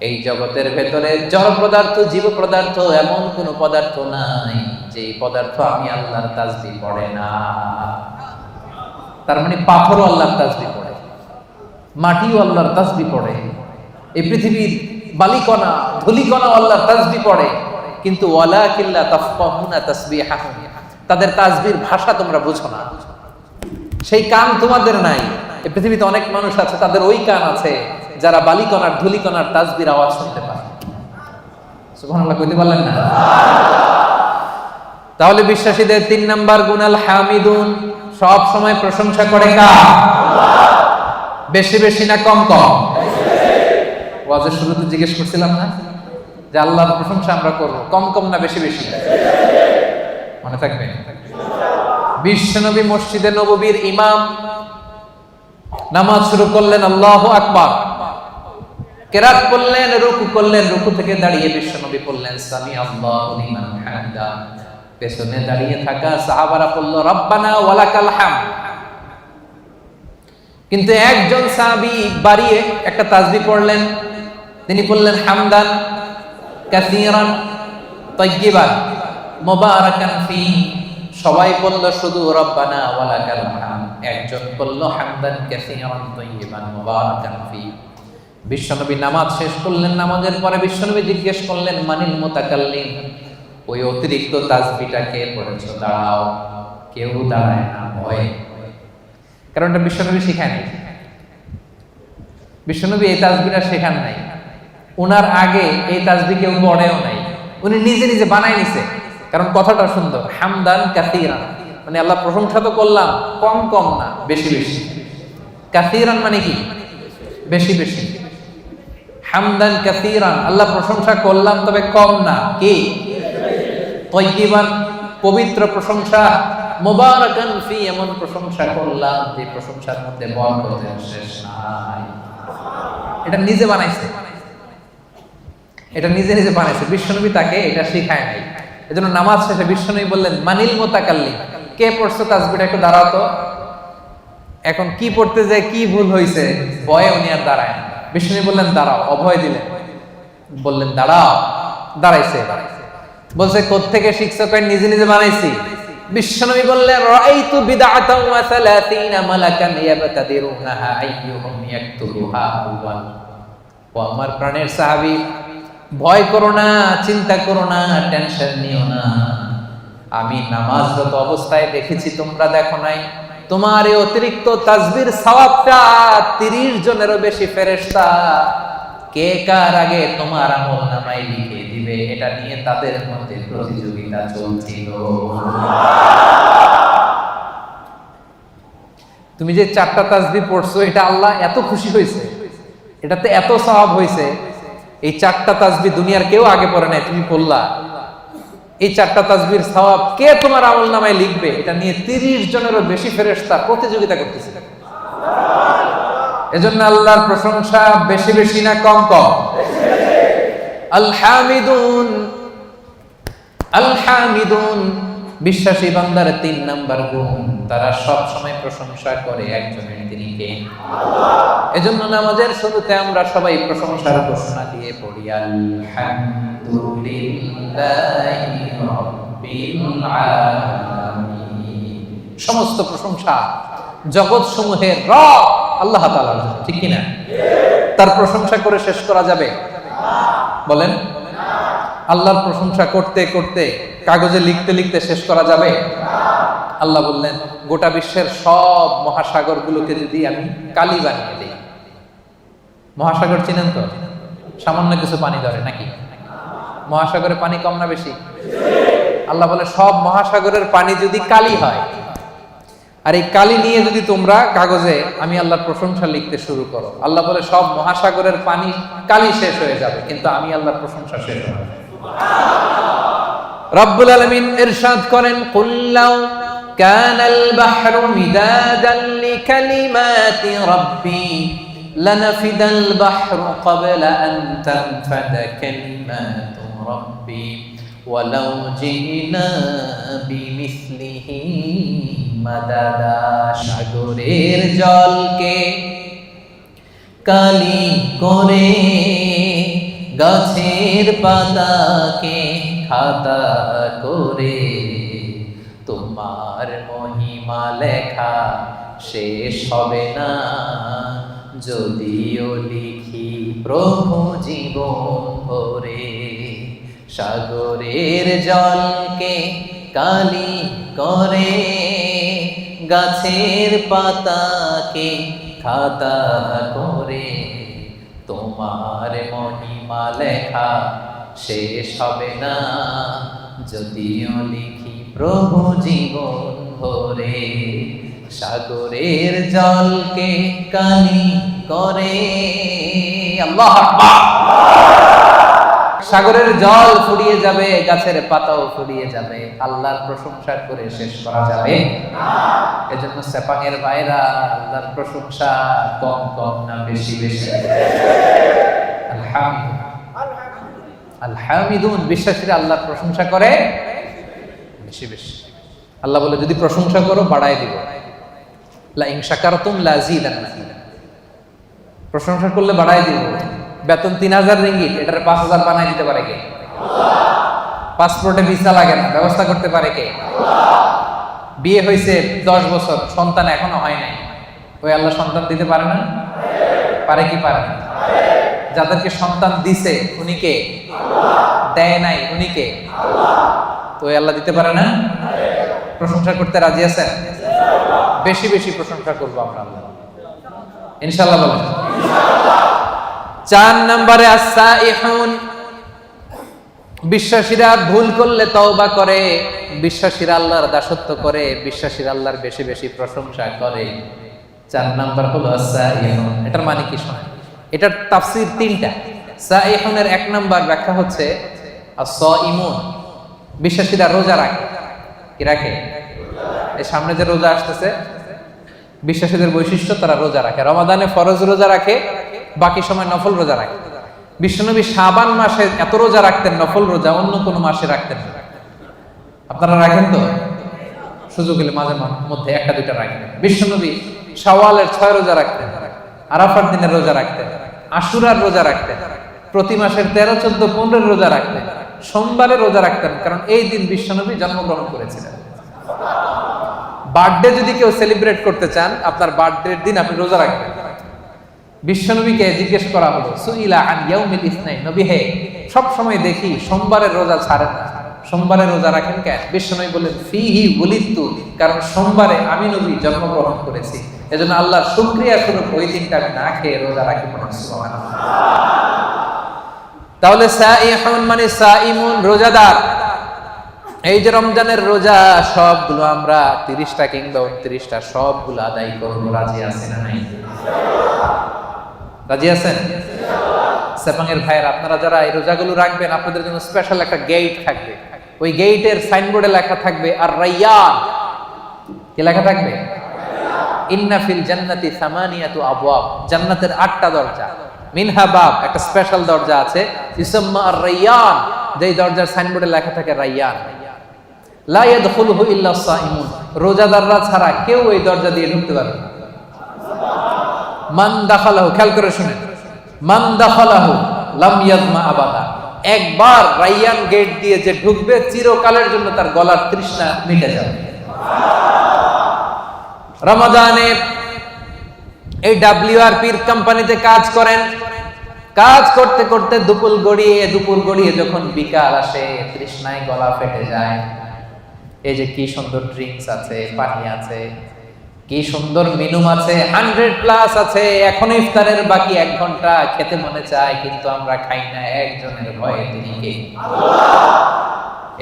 এই জগতের ভেতরে জড় পদার্থ, জীব পদার্থ, এমন কোন পদার্থ নাই যে পদার্থ আমি আল্লাহর তাসবিহ পড়ে না। তার মানে পাথরও আল্লাহর তাসবিহ পড়ে, মাটিও আল্লাহর তাসবিহ পড়ে, এই পৃথিবীর বালিকণা, ধুলিকণা আল্লাহর তাসবিহ পড়ে। কিন্তু ওয়ালাকিন লা তাফকাহুনা তাসবিহাহুম, তাদের তাসবিহর ভাষা তোমরা বুঝো না, সেই কান তোমাদের নাই। এই পৃথিবীতে অনেক মানুষ আছে, তাদের ওই কান আছে যারা বালিকণার, ধুলিকণার তাসবিহর আওয়াজ শুনতে পায়। সুবহানাল্লাহ কইতে পারলেন না? তাহলে বিশ্বাসীদের 3 নাম্বার গুণ আল হামিদুন, সব সময় প্রশংসা করে কার? আল্লাহ। বেশি বেশি না কম কম? ওয়াজের শুরুতে জিজ্ঞেস করছিলাম না যে আল্লাহর প্রশংসা আমরা করব, কম কম না বেশি বেশি? মনে থাকবে। বিশ্বনবী মসজিদে নববীর ইমাম, নামাজ শুরু করলেন, আল্লাহু আকবার, কেরাত করলেন, রুকু করলেন, রুকু থেকে দাঁড়িয়ে বিশ্বনবী বললেন, সামি আল্লাহু লিমান হামিদা। পেছনে দাঁড়িয়ে থাকা সাহাবারা বলল, রব্বানা ওয়ালাকাল হামদ। কিন্তু একজন সাহাবী বাড়িয়ে একটা তাসবিহ পড়লেন, তিনি বললেন, হামদান কাসীরান তাইয়্যিবান মুবারাকান ফি। সবাই বলল শুধু রব্বানা ওয়ালাকাল হামদ, একজন বলল হামদান কাসীরান তাইয়্যিবান মুবারাকান ফি। বিশ্বনবী নামাজ শেষ করলেন, নামাজের পরে বিশ্বনবী জিজ্ঞেস করলেন, মানিল মুতাকাল্লিম, ওই অতিরিক্ত তাসবিহটা কে পড়েছো? দাঁড়াও। কেউ দাঁড়ায় না, ভয়। কারণ এটা বিশ্বনবী শেখায় নাই, বিশ্বনবী এই তাসবিহটা শেখান নাই, ওনার আগে এই তাসবিহ কেউ পড়েও নাই, উনি নিজে নিজে বানাই নিছে। কারণ কথাটা সুন্দর, হামদান কাসীরান, মানে আল্লাহ প্রশংসা তো করলাম, কম কম না, বেশি বেশি। কাসীরান মানে কি? বেশি বেশি। হামদান কাসীরান, আল্লাহ প্রশংসা করলাম তবে কম না, কি? তাইয়িবান, পবিত্র প্রশংসা। মুবারাকান ফি, এমন প্রশংসা করলাম যে প্রশংসার মধ্যে বরকতের শেষ নাই। এটা নিজে বানাইছে, এটা নিজে নিজে বানাইছে, বিশ্বনবী তাকে এটা শিখায় নাই। এজন্য নামাজ শেষে বিশ্বনবী বললেন, মানিল মুতাকাল্লিম, কে পড়ছো তাসবিহটা একটু দাঁড়াও তো। এখন কি পড়তে যায় কি ভুল হইছে, ভয়ে উনি আর দাঁড়ায় না। বিশ্বনবী বললেন দাঁড়াও, অভয় দিলেন, বললেন দাঁড়াও, দাঁড়াইছে। বলছে কোত্থেকে শিখছো? কই নিজে নিজে বানাইছি। বিশ্বনবী বললেন, রাআইতু বিদআতান ওয়া 30 মালাকান ইয়াবতাদিরুনাহা আইয়ুহুম ইয়াকতুবুহা আউয়াল। ও আমার প্রাণের সাহাবী, ভয় করো না, চিন্তা করো না, টেনশন নিও না। আমি নামাজরত অবস্থায় দেখেছি, তোমরা দেখো নাই। তোমার এই অতিরিক্ত তাসবির সওয়াবটা 30 জনেরও বেশি ফেরেশতা কে কার আগে তোমার আমলনামায় লিখে দিবে, এটা নিয়ে তাদের মধ্যে প্রতিযোগিতা চলছিল। তুমি যে 4টা তাসবিহ পড়ছো, এটা আল্লাহ এত খুশি হয়েছে, এটাতে এত সওয়াব হয়েছে। এই 4টা তাসবিহ দুনিয়ার কেউ আগে পড়ে নাই, তুমি পড়লা। এই 4টা তাসবির সওয়াব কে তোমার আমলনামায় লিখবে, এটা নিয়ে 30 জনেরও বেশি ফেরেশতা প্রতিযোগিতা করতেছে। এজন্য আল্লাহর প্রশংসা বেশি বেশি না কম কম? আল হামিদুন, আল হামিদুন, বিশ্বাসী বান্দার 3 নাম্বার গুণ, তারা সব সময় প্রশংসা করে একজনের, তিনি কে? আল্লাহ। এজন্য নামাজের শুরুতে আমরা সবাই প্রশংসার ঘোষণা দিয়ে পড়ি, আলহামদুলিল্লাহি রাব্বিল আলামিন। সমস্ত প্রশংসা জগৎ সমূহের রব আল্লাহ তাআলার জন্য, ঠিক কি না? তার প্রশংসা করে শেষ করা যাবে? বলেন, আল্লাহর প্রশংসা করতে করতে কাগজে লিখতে লিখতে শেষ করা যাবে? আল্লাহ বললেন, গোটা বিশ্বের সব মহাসাগরগুলোকে যদি আমি কালি বানিয়ে দিই। মহাসাগর চিনেন তো? সামান্য কিছু পানি ধরে নাকি? মহাসাগরে পানি কম না বেশি? আল্লাহ বলে, সব মহাসাগরের পানি যদি কালি হয়, আর এই কালি নিয়ে যদি তোমরা কাগজে আমি আল্লাহর প্রশংসা লিখতে শুরু করো, আল্লাহ বলে সব মহাসাগরের পানি কালি শেষ হয়ে যাবে, কিন্তু আমি আল্লাহর প্রশংসা শেষ হবে না। রব্বুল আলামিন ইরশাদ করেন, কুল্লাউ কানাল বাহরু মিদাদান লিকালিমাতি রাব্বি লানাফিদাল বাহরু ক্বাবলা আন তানফাদা কালিমাতু রাব্বি ওয়ালাউ জিনা বিমিসলিহি মাদাদা। সাগরের জলকে কালি করে, গাছের পাতাকে খাতা করে, তোমার মহিমা লেখা শেষ হবে না, যদিও লিখি প্রভু জীবন ভরে। সাগরের জলকে কালি করে, গাছের পাতাকে খাতা করে, তোমার মহিমা লেখা শেষ হবে না, যদিও লিখি প্রভু জীবন ভরে। সাগরের জলকে কালি করে, আল্লাহু আকবার। সাগরের জল ফুরিয়ে যাবে, গাছের পাতাও ফুরিয়ে যাবে, আল্লাহর প্রশংসা করে শেষ করা যাবে না। এজন্য সেপাঙের ভাইরা, আল্লাহর প্রশংসা কম কম না বেশি বেশি? আলহামিদুন, বিশ্বাসীরা আল্লাহর প্রশংসা করে বেশি বেশি। আল্লাহ বলে, যদি প্রশংসা করো বাড়ায় দিব, লা ইন শাকারতুম লাযীদান্নাকুম, প্রশংসা করলে বাড়ায় দিব। বেতন 3000 রিঙ্গিট, এটার 5000 বানাই দিতে পারে কে? আল্লাহ। পাসপোর্টে ভিসা লাগে না, ব্যবস্থা করতে পারে কে? আল্লাহ। বিয়ে হয়েছে 10 বছর, সন্তান এখনো হয় নাই, ওই আল্লাহ সন্তান দিতে পারে না? পারে কি পারে না? যাদেরকে সন্তান দিছে উনি কে? আল্লাহ। দেয় নাই উনি কে? আল্লাহ। তো ওই আল্লাহ দিতে পারে না? প্রশংসা করতে রাজি আছেন? বেশি বেশি প্রশংসা করবো আমরা আল্লাহ, ইনশাআল্লাহ। বলেন ইনশাআল্লাহ। 4 নম্বরে আস-সাইহুন, বিশ্বাসীরা ভুল করলে তওবা করে, বিশ্বাসীরা আল্লাহর দাসত্ব করে, বিশ্বাসীরা আল্লাহর বেশি বেশি প্রশংসা করে। 4 নাম্বার হলো সাইহুন। এটার মানে কি শোনেন, এটার তাফসীর 3টা। সাইহুনের 1 নাম্বার ব্যাখ্যা হচ্ছে as-সাইমুন, বিশ্বাসীরা রোজা রাখে। কি রাখে? এই সামনে যে রোজা আসতেছে, বিশ্বাসীদের বৈশিষ্ট্য, তারা রোজা রাখে। রমাদানে ফরজ রোজা রাখে, বাকি সময় নফল রোজা রাখে। বিশ্বনবী শাবান মাসে এত রোজা রাখতেন, নফল রোজা অন্য কোনো মাসে রাখতেন না। আপনারা রাখেন তো? সুযোগ হলে মাঝে মধ্যে 1-2টা রাখেন। বিশ্বনবী শাওয়ালের 6 রোজা রাখতেন, আরাফার দিনের রোজা রাখতেন, আশুরার রোজা রাখতেন, প্রতি মাসের 13, 14, 15 রোজা রাখতেন, সোমবারে রোজা রাখতেন, কারণ এই দিন বিশ্বনবী জন্মগ্রহণ করেছিলেন। বার্থডে যদি কেউ সেলিব্রেট করতে চান, আপনার বার্থডের দিন আপনি রোজা রাখবেন। বিশ্বনবীকে জিজ্ঞেস করা হলো, সুইলা আন ইয়াউমিল ইসনাইন, নবী হে, সব সময় দেখি সোমবারের রোজা ছাড়েন না, সোমবারে রোজা রাখেন কেন? বিশ্বনবী বললেন, ফিহি উলিদতু, কারণ সোমবারে আমি নবী জন্মগ্রহণ করেছি, এজন্য আল্লাহর শুকরিয়া স্বরূপ ওই দিনটা আমি না খেয়ে রোজা রাখি। সুবহানাল্লাহ। তাহলে সাইহুন মানে সাইমুন, রোজাদার। এই যে রমজানের রোজা, সবগুলো আমরা 30টা কিংবা 29টা সবগুলো আদায় করব। রাজি আছেন না নাই? রাজি আছেন? সেপাঙের ভাইয়ের, আপনারা যারা এই রোজাগুলো রাখবেন, আপনাদের জন্য স্পেশাল একটা গেট থাকবে। ওই গেটের সাইনবোর্ডে লেখা থাকবে আর রাইয়ান। কি লেখা থাকবে? ইন্না ফিল জান্নাতি সামানিয়াতু আবওয়াব, জান্নাতের 8টা দরজা। মিনহা বাব, একটা স্পেশাল দরজা আছে, ইসমা আর রাইয়ান, যেই দরজার সাইনবোর্ডে লেখা থাকে রাইয়ান। লা ইয়াদখুলুহু ইল্লা সাইমুন, রোজাদাররা ছাড়া কেউ এই দরজা দিয়ে ঢুকতে পারবে না। মান দাখালাহু, খেয়াল করে শুনেন, মান দাখালাহু লাম ইয়াজমা আবাদা, একবার রাইয়ান গেট দিয়ে যে ঢুকবে, চিরকালের জন্য তার গলার তৃষ্ণা মিটে যাবে। রমাদানে এই WRPর কোম্পানিতে কাজ করেন, কাজ করতে করতে দুপুর গড়িয়ে যখন বিকাল আসে, তৃষ্ণায় গলা ফেটে যায়। এই যে কি সুন্দর ড্রিঙ্কস আছে, পানি আছে, কি সুন্দর মেনু আছে, 100+ আছে, এখন ইফতারের বাকি 1 ঘন্টা, খেতে মনে চায় কিন্তু আমরা খাই না, একজনের ভয়ে, তিনি কে? আল্লাহ।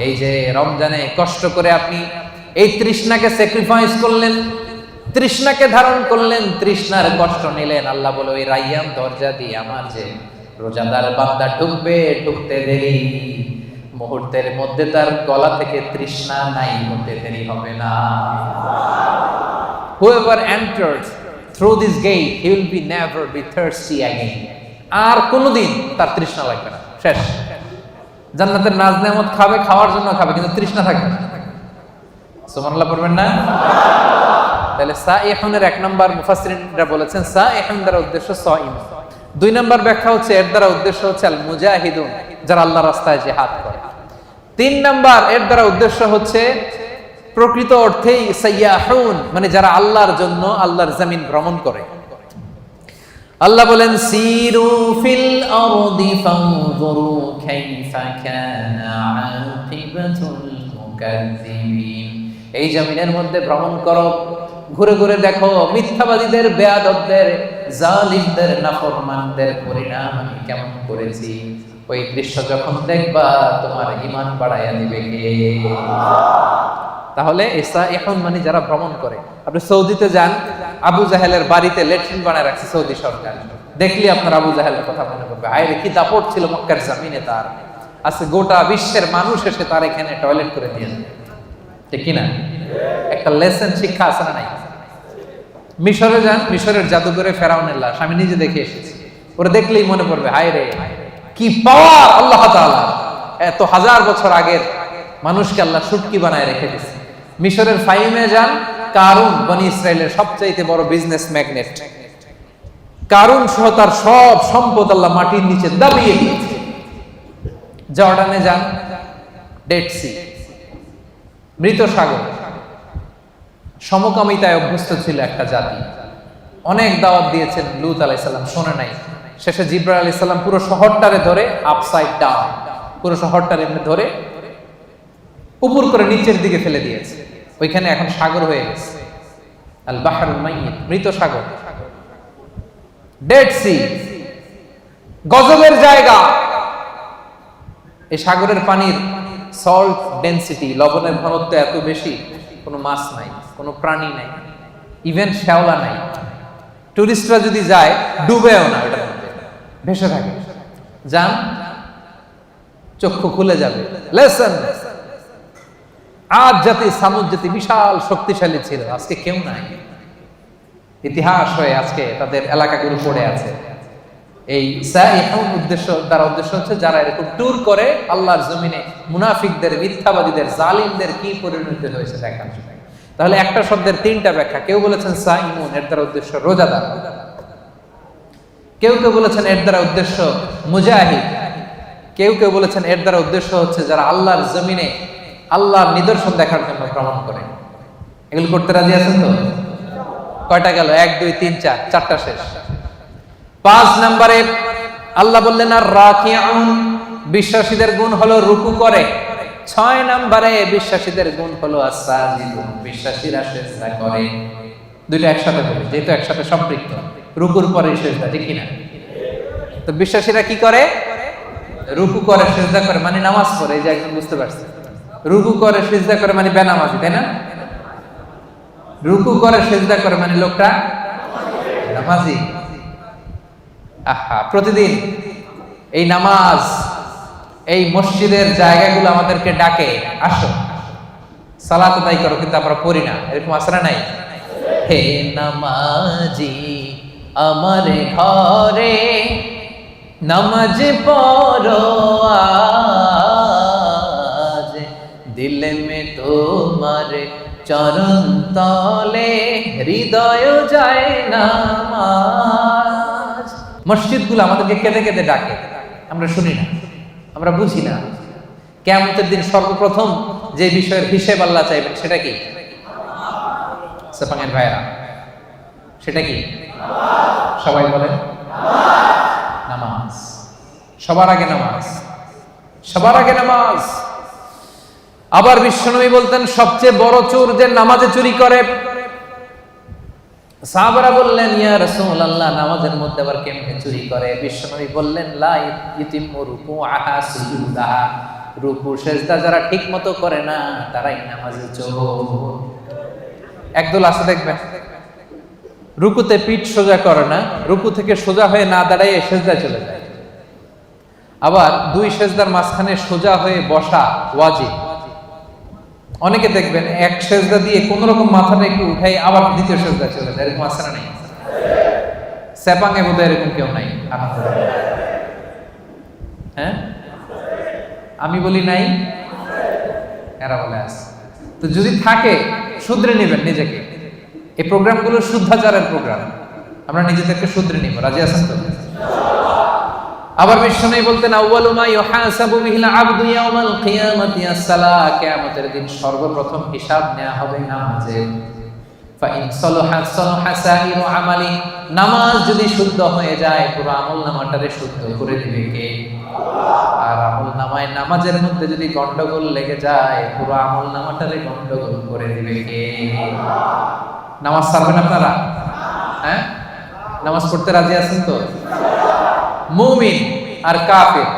এই যে রমজানে কষ্ট করে আপনি এই তৃষ্ণাকে স্যাক্রিফাইস করলেন, তৃষ্ণাকে ধারণ করলেন, তৃষ্ণার কষ্ট নিলেন, আল্লাহ বলে ওই রাইয়ান দরজা দিয়ে আমার যে রোজাদার বান্দা ঢুকবে, ঢুকতে দেরি, মুহূর্তের মধ্যে তার গলা থেকে তৃষ্ণা নাই হতে দেরি হবে না। Whoever enters through this gate, he will be never be thirsty again. আর কোনোদিন তার তৃষ্ণা লাগবে না, শেষ। জান্নাতের নাজ নেয়ামত খাবে, খাওয়ার জন্য খাবে, কিন্তু তৃষ্ণা থাকবে না। সুবহানাল্লাহ পড়বেন না? তাহলে সাইহুনের 1 নাম্বার মুফাসসিরিনরা বলেছেন সাইহুন দ্বারা উদ্দেশ্য সাইম। 2 নাম্বার ব্যাখ্যা হচ্ছে এর দ্বারা উদ্দেশ্য হচ্ছে আল মুজাহিদুন, যারা আল্লাহর রাস্তায় জিহাদ করে। 3 নাম্বার এর দ্বারা উদ্দেশ্য হচ্ছে প্রকৃত অর্থেই সাইয়াহুন, মানে যারা আল্লাহর জন্য আল্লাহর জমিন ভ্রমণ করে। আল্লাহ বলেন, সিরু ফিল আরদি ফানজুরু কাইফা কানা আকিবাতুল মুকাজ্জিবিন, এই জমিনের মধ্যে ভ্রমণ করো, ঘুরে ঘুরে দেখো মিথ্যাবাদীদের, বেয়াদবদের, জালিমদের, নাফরমানদের পরিণাম আমি কেমন করেছি। ওই দৃশ্য যখন দেখবা তোমার ঈমান বাড়াইয়া দিবে কে? তাহলে এখন মানে যারা ভ্রমণ করে। আপনি সৌদিতে যান, আবু জাহেলের বাড়িতে ল্যাট্রিন বানায় রাখছে সৌদি সরকার, দেখলি আপনার আবু জাহেলের কথা মনে পড়বে। হায় রে, কি দাপট ছিল মক্কার জমিনে তার। আজকে গোটা বিশ্বের মানুষ এসে তার এখানে টয়লেট করে দিয়েছে, ঠিক কিনা? একটা লেসন, শিক্ষা আছে না নাই? মিশরে যান, মিশরের জাদুঘরে ফেরাউনের লাশ আমি নিজে দেখে এসেছি। ওরা দেখলেই মনে পড়বে, হায় রে কি পাওয়ার আল্লাহ তাআলা, এত 1000 বছর আগের মানুষকে আল্লাহ শুটকি বানায় রেখে দিয়েছে। মিশরের ফাইমে যান, কারুন বনি ইসরায়েলের সবচাইতে বড় বিজনেস ম্যাগনেট, কারুন সহ তার সব সম্পদ আল্লাহ মাটির নিচে দাবিয়ে দিয়েছে। জর্ডানে যান, ডেড সি, মৃত সাগর, সমকামিতায় অভ্যস্ত ছিল একটা জাতি। অনেক দাওয়াত দিয়েছেন লূত আলাইহিস সালাম, শোনে নাই। শেষে জিবরাইল আলাইহিস সালাম পুরো শহরটারে ধরে আপসাইড ডাউন, পুরো শহরটারে এমনি ধরে উপর করে নিচের দিকে ফেলে দিয়েছে। ওইখানে এখন সাগর হয়ে গেছে, আল বাহরুল মাইয়িত, মৃত সাগর, ডেড সি, গজবের জায়গা। এই সাগরের পানির সল্ট ডেনসিটি, লবণের ঘনত্ব এত বেশি, কোনো মাছ নাই, কোনো প্রাণী নাই, ইভেন শ্যাওলা নাই। টুরিস্টরা যদি যায় ডুবেও না, ওটার মধ্যে ভেসে থাকে। যান, চক্ষু খুলে যাবে। লেসন, আজ জাতি সামুদ জাতি বিশাল শক্তিশালী ছিল, আজকে কেউ নাই। ইতিহাস হয়ে আজকে তাদের এলাকাগুলো পড়ে আছে। এই সাইহুন উদ্দেশ্য হচ্ছে যারা এরকম ট্যুর করে আল্লাহর জমিনে মুনাফিকদের, মিথ্যাবাদীদের, জালিমদের কি পরিণতি হয়েছে দেখার জন্য। তাহলে একটা শব্দের তিনটা ব্যাখ্যা। কেউ বলেছেন সাইমুন, এর দ্বারা উদ্দেশ্য রোজাদার। কেউ কেউ বলেছেন এর দ্বারা উদ্দেশ্য মুজাহিদ। কেউ কেউ বলেছেন এর দ্বারা উদ্দেশ্য হচ্ছে যারা আল্লাহর জমিনে আল্লাহর নিদর্শন দেখার জন্য ভ্রমণ করে। এগুলো করতে রাজি আছেন তো? কয়টা গেল? 1 2 3 4, চারটা শেষ। 5 নম্বরে আল্লাহ বললেন আর রাকিউন, বিশ্বাসীদের গুণ হলো রুকু করে। 6 নম্বরে বিশ্বাসীদের গুণ হলো আস-সাজিদুন, বিশ্বাসীরা সিজদা করে। দুইটা একসাথে বলি যেহেতু একসাথে সম্পৃক্ত। রুকুর পরে সিজদা, ঠিক কিনা? তো বিশ্বাসীরা কি করে? রুকু করে, সিজদা করে, মানে নামাজ পড়ে। এই যে একদম বুঝতে পারছে, রুকু করে সিজদা করে মানে বেনামাজি, তাই না? রুকু করে সিজদা করে মানে লোকটা নামাজি। আহা, প্রতিদিন এই নামাজ, এই মসজিদের জায়গাগুলো আমাদেরকে ডাকে, আসো সালাত আদায় করো, কিন্তু আমরা পড়ি না। এরকম আছে না নাই? হে নামাজি আমার ঘরে নামাজ পড়ো আজ, দিলে মে তোমার চরণ তলে হৃদয় যায় নামাজ। মসজিদগুলো আমাদেরকে কেঁদে কেঁদে ডাকে, আমরা শুনি না, আমরা বুঝি না। কিয়ামতের দিন সর্বপ্রথম যে বিষয়ের হিসেব আল্লাহ চাইবেন সেটা কি? সেপাঙের ভাইরা, সেটা কি? সবাই বলেন নামাজ। সবার আগে নামাজ, সবার আগে নামাজ। আবার বিশ্বনবী বলতেন সবচেয়ে বড় চোর যে নামাজে চুরি করে। সাহাবারা বললেন ইয়া রাসূলুল্লাহ, নামাজের মধ্যে আবার কেমনে চুরি করে? বিশ্বনবী বললেন লা ইতিমু রুকুআহা সুজুদাহা, রুকু সিজদা যারা ঠিকমতো করে না তারাই নামাজে চোর। একদল আছে দেখবেন রুকুতে পিঠ সোজা করে না, রুকু থেকে সোজা হয়ে না দাঁড়ায় সিজদায় চলে যায়। আবার দুই সিজদার মাঝখানে সোজা হয়ে বসা ওয়াজিব। অনেকে দেখবেন এক সিজদা দিয়ে কোন রকম মাথাটা একটু উঠাই আবার দ্বিতীয় সিজদা চলে যায়। এরকম আছে না নাই? সেপাঙে বোধহয় এরকম কেউ নাই। হ্যাঁ, আমি বলি নাই, এরা বলে আছে। তো যদি থাকে শুধরে নেবেন নিজেকে। এই প্রোগ্রামগুলো শুদ্ধাচারের প্রোগ্রাম, আমরা নিজেদেরকে শুধরে নিব। রাজি আছেন তো? আবার বিশ্বনবী বলতেন আউয়ালু মা ইউহাসাবু বিহিল আবদু ইয়াউমাল কিয়ামাতি as-সালাহ, কিয়ামতের দিন সর্বপ্রথম হিসাব নেওয়া হবে নামাজের। ফা ইন সালাহা সালাহা সাইরু আমালি, নামাজ যদি শুদ্ধ হয়ে যায় পুরো আমলনামাটারে শুদ্ধ করে দিবে কে? আর আমলনামায় নামাজের মধ্যে যদি গন্ডগোল লেগে যায় পুরো আমলনামাটারে গন্ডগোল করে দিবে কে? নামাজ ছাড়বেন আপনারা? হ্যাঁ, নামাজ পড়তে রাজি আছেন তো? মুমিন আর কাফির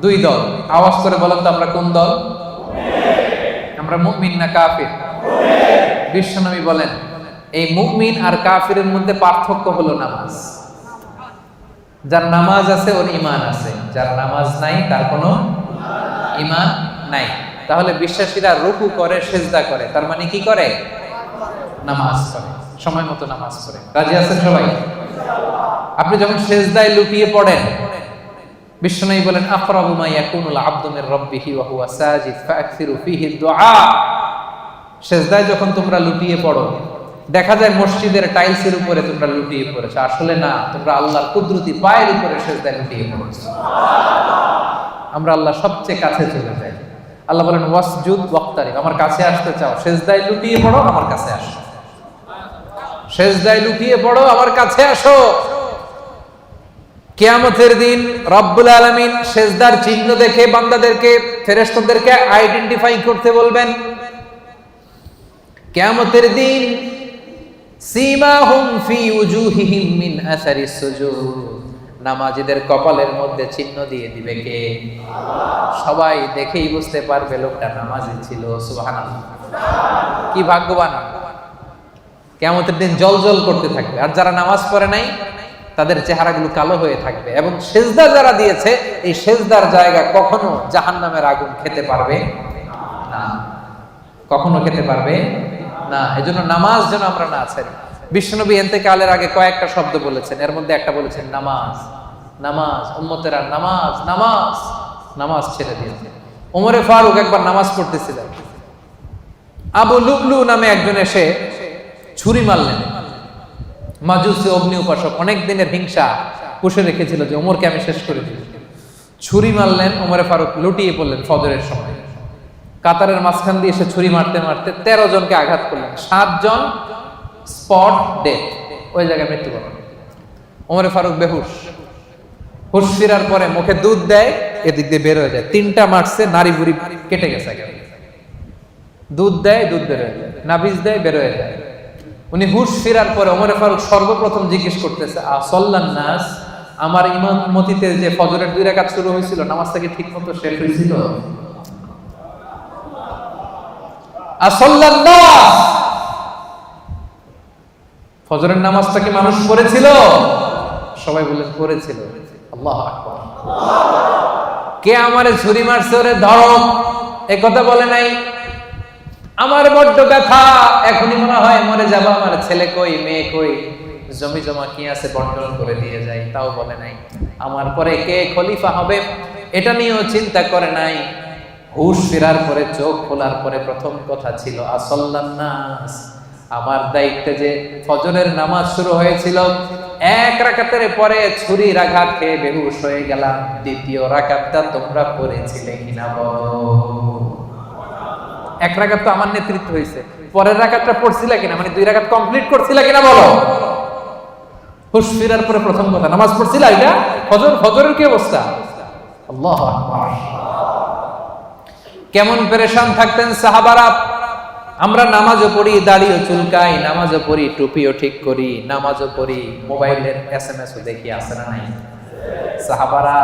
দুই দল। আওয়াজ করে বলেন তো আমরা কোন দল? আমরা মুমিন না কাফির? বিশ্বনবী বলেন এই মুমিন আর কাফিরের মধ্যে পার্থক্য হলো নামাজ। যার নামাজ আছে ওর ঈমান আছে, যার নামাজ নাই তার কোনো ঈমান নাই। তাহলে বিশ্বাসীরা রুকু করে, সিজদা করে, তার মানে কি করে? নামাজ করে, সময় মতো নামাজ পড়ে। রাজি আছেন সবাই? আপনি যখন সিজদায় লুটিয়ে পড়েন, বিশ্বনবী বলেন আকরাবু মা ইয়াকুনুল আবদু মির রাব্বিহি ওয়া হুয়া সাজিদ ফাআকসিরু ফীহি দুআ। সিজদায় যখন তোমরা লুটিয়ে পড়ো, দেখা যায় মসজিদের টাইলসের উপরে তোমরা লুটিয়ে পড়েছো, আসলে না, তোমরা আল্লাহর কুদরতি পায়ের উপরে সিজদায় লুটিয়ে পড়েছো। আমরা আল্লাহর সবচেয়ে কাছে চলে যাই। আল্লাহ বলেন ওয়াসজুদ ওয়াক্তারিব, আমার কাছে আসতে চাও, সিজদায় লুটিয়ে পড়ো, আমার কাছে আসো। সিজদায় লুটিয়ে পড়ো, আমার কাছে আসো। কিয়ামতের দিন রব্বুল আলামিন সিজদার চিহ্ন দেখে বান্দাদেরকে, ফেরেশতাদেরকে আইডেন্টিফাই করতে বলবেন। কিয়ামতের দিন সীমাহুম ফি উজুহিহিম মিন আসারিস সুজুদ, নামাজীদের কপালের মধ্যে চিহ্ন দিয়ে দিবে কে? সবাই দেখেই বুঝতে পারবে লোকটা নামাজি ছিল। সুবহানাল্লাহ, কি ভাগ্যবান! কিয়ামতের দিন জ্বলজ্বল করতে থাকবে। আর যারা নামাজ পড়ে নাই তাদের চেহারাগুলো কালো হয়ে থাকবে, এবং সেজদা যারা দিয়েছে এই সেজদার জায়গা কখনো জাহান্নামের আগুন খেতে পারবে না, কখনো খেতে পারবে না। এজন্য নামাজ যেন আমরা না ছাড়ি। বিশ্বনবী ইন্তেকালের আগে কয়েকটা শব্দ বলেছেন, এর মধ্যে একটা বলেছেন নামাজ। নামাজ, উম্মতেরা নামাজ নামাজ নামাজ ছেড়ে দিয়েছে। ওমরে ফারুক একবার নামাজ পড়তেছিলেন, আবু লুবলু নামে একজন এসে ছুরি মারলেন। মাজুসি অগ্নি উপাসক, অনেক দিনের হিংসা পুষে রেখেছিল যে ওমরকে আমি শেষ করে দিই। ছুরি মারলেন, ওমরে ফারুক লুটিয়ে পড়লেন ফজরের সময়। কাতারের মাঝখান দিয়ে এসে ছুরি মারতে মারতে 13 জনকে আঘাত করলেন, 7 জন স্পট ডেথ, ওই জায়গায় মৃত্যুবরণ। ওমরে ফারুক বেহুশ, হুশ ফিরার পরে মুখে দুধ দেয়, এদিক দিয়ে বের হয়ে যায়। 3টা মারছে, নারী বুড়ি কেটে গেছে। দুধ দেয়, দুধ বের হয়ে যায়, নাভিজ দেয়, বের হয়ে যায়। উনি হুশ ফিরার পরে ওমরে ফারুক সর্বপ্রথম জিজ্ঞেস করতেছে, আসল্লান নাস, আমার ইমামতিতে যে ফজরের 2 রাকাত শুরু হয়েছিল, নামাজটা কি ঠিক মতো শেষ হয়েছিল? আসল্লান নাস, ফজরের নামাজটা কি মানুষ পড়েছিল? সবাই বললেন পড়েছিল। আল্লাহু আকবার। কে আমারে ছুরি মারছে, ওরে ধরো, এই কথা বলে নাই। আমার বড্ড ব্যথা, এখনই মনে হয় মরে যাবো, আমার ছেলে কই, মেয়ে কই, জমি জমা কি আছে বন্টন করে দিয়ে যাই, তাও বলে নাই। আমার পরে কে খলিফা হবে এটা নিয়েও চিন্তা করে নাই। হুশ ফেরার পরে, চোখ খোলার পরে প্রথম কথা ছিল আসল্লান নাস, আমার দায়িত্বে যে ফজরের নামাজ শুরু হয়েছিল, 1 রাকাতের পরে ছুরির আঘাত খেয়ে বেহুশ হয়ে গেলাম। 2য় রাকাতটা তোমরা পড়েছিলে কিনা বলো? 1 রাকাত তো আমার নেতৃত্ব হয়েছে, পরের রাকাতটা পড়ছিলা কিনা, মানে 2 রাকাত কমপ্লিট করছিলা কিনা বলো? হুশ ফিরার পরে প্রথম কথা, নামাজ পড়ছিলা? এটা ফজরের কি অবস্থা? আল্লাহু আকবার। কেমন পেরেশান থাকতেন সাহাবারা। আমরা নামাজও পড়ি, দাড়িও চুলকাই, নামাজও পড়ি, টুপিও ঠিক করি, নামাজও পড়ি, মোবাইলের SMS-ও দেখি, আছে না নাই? সাহাবারা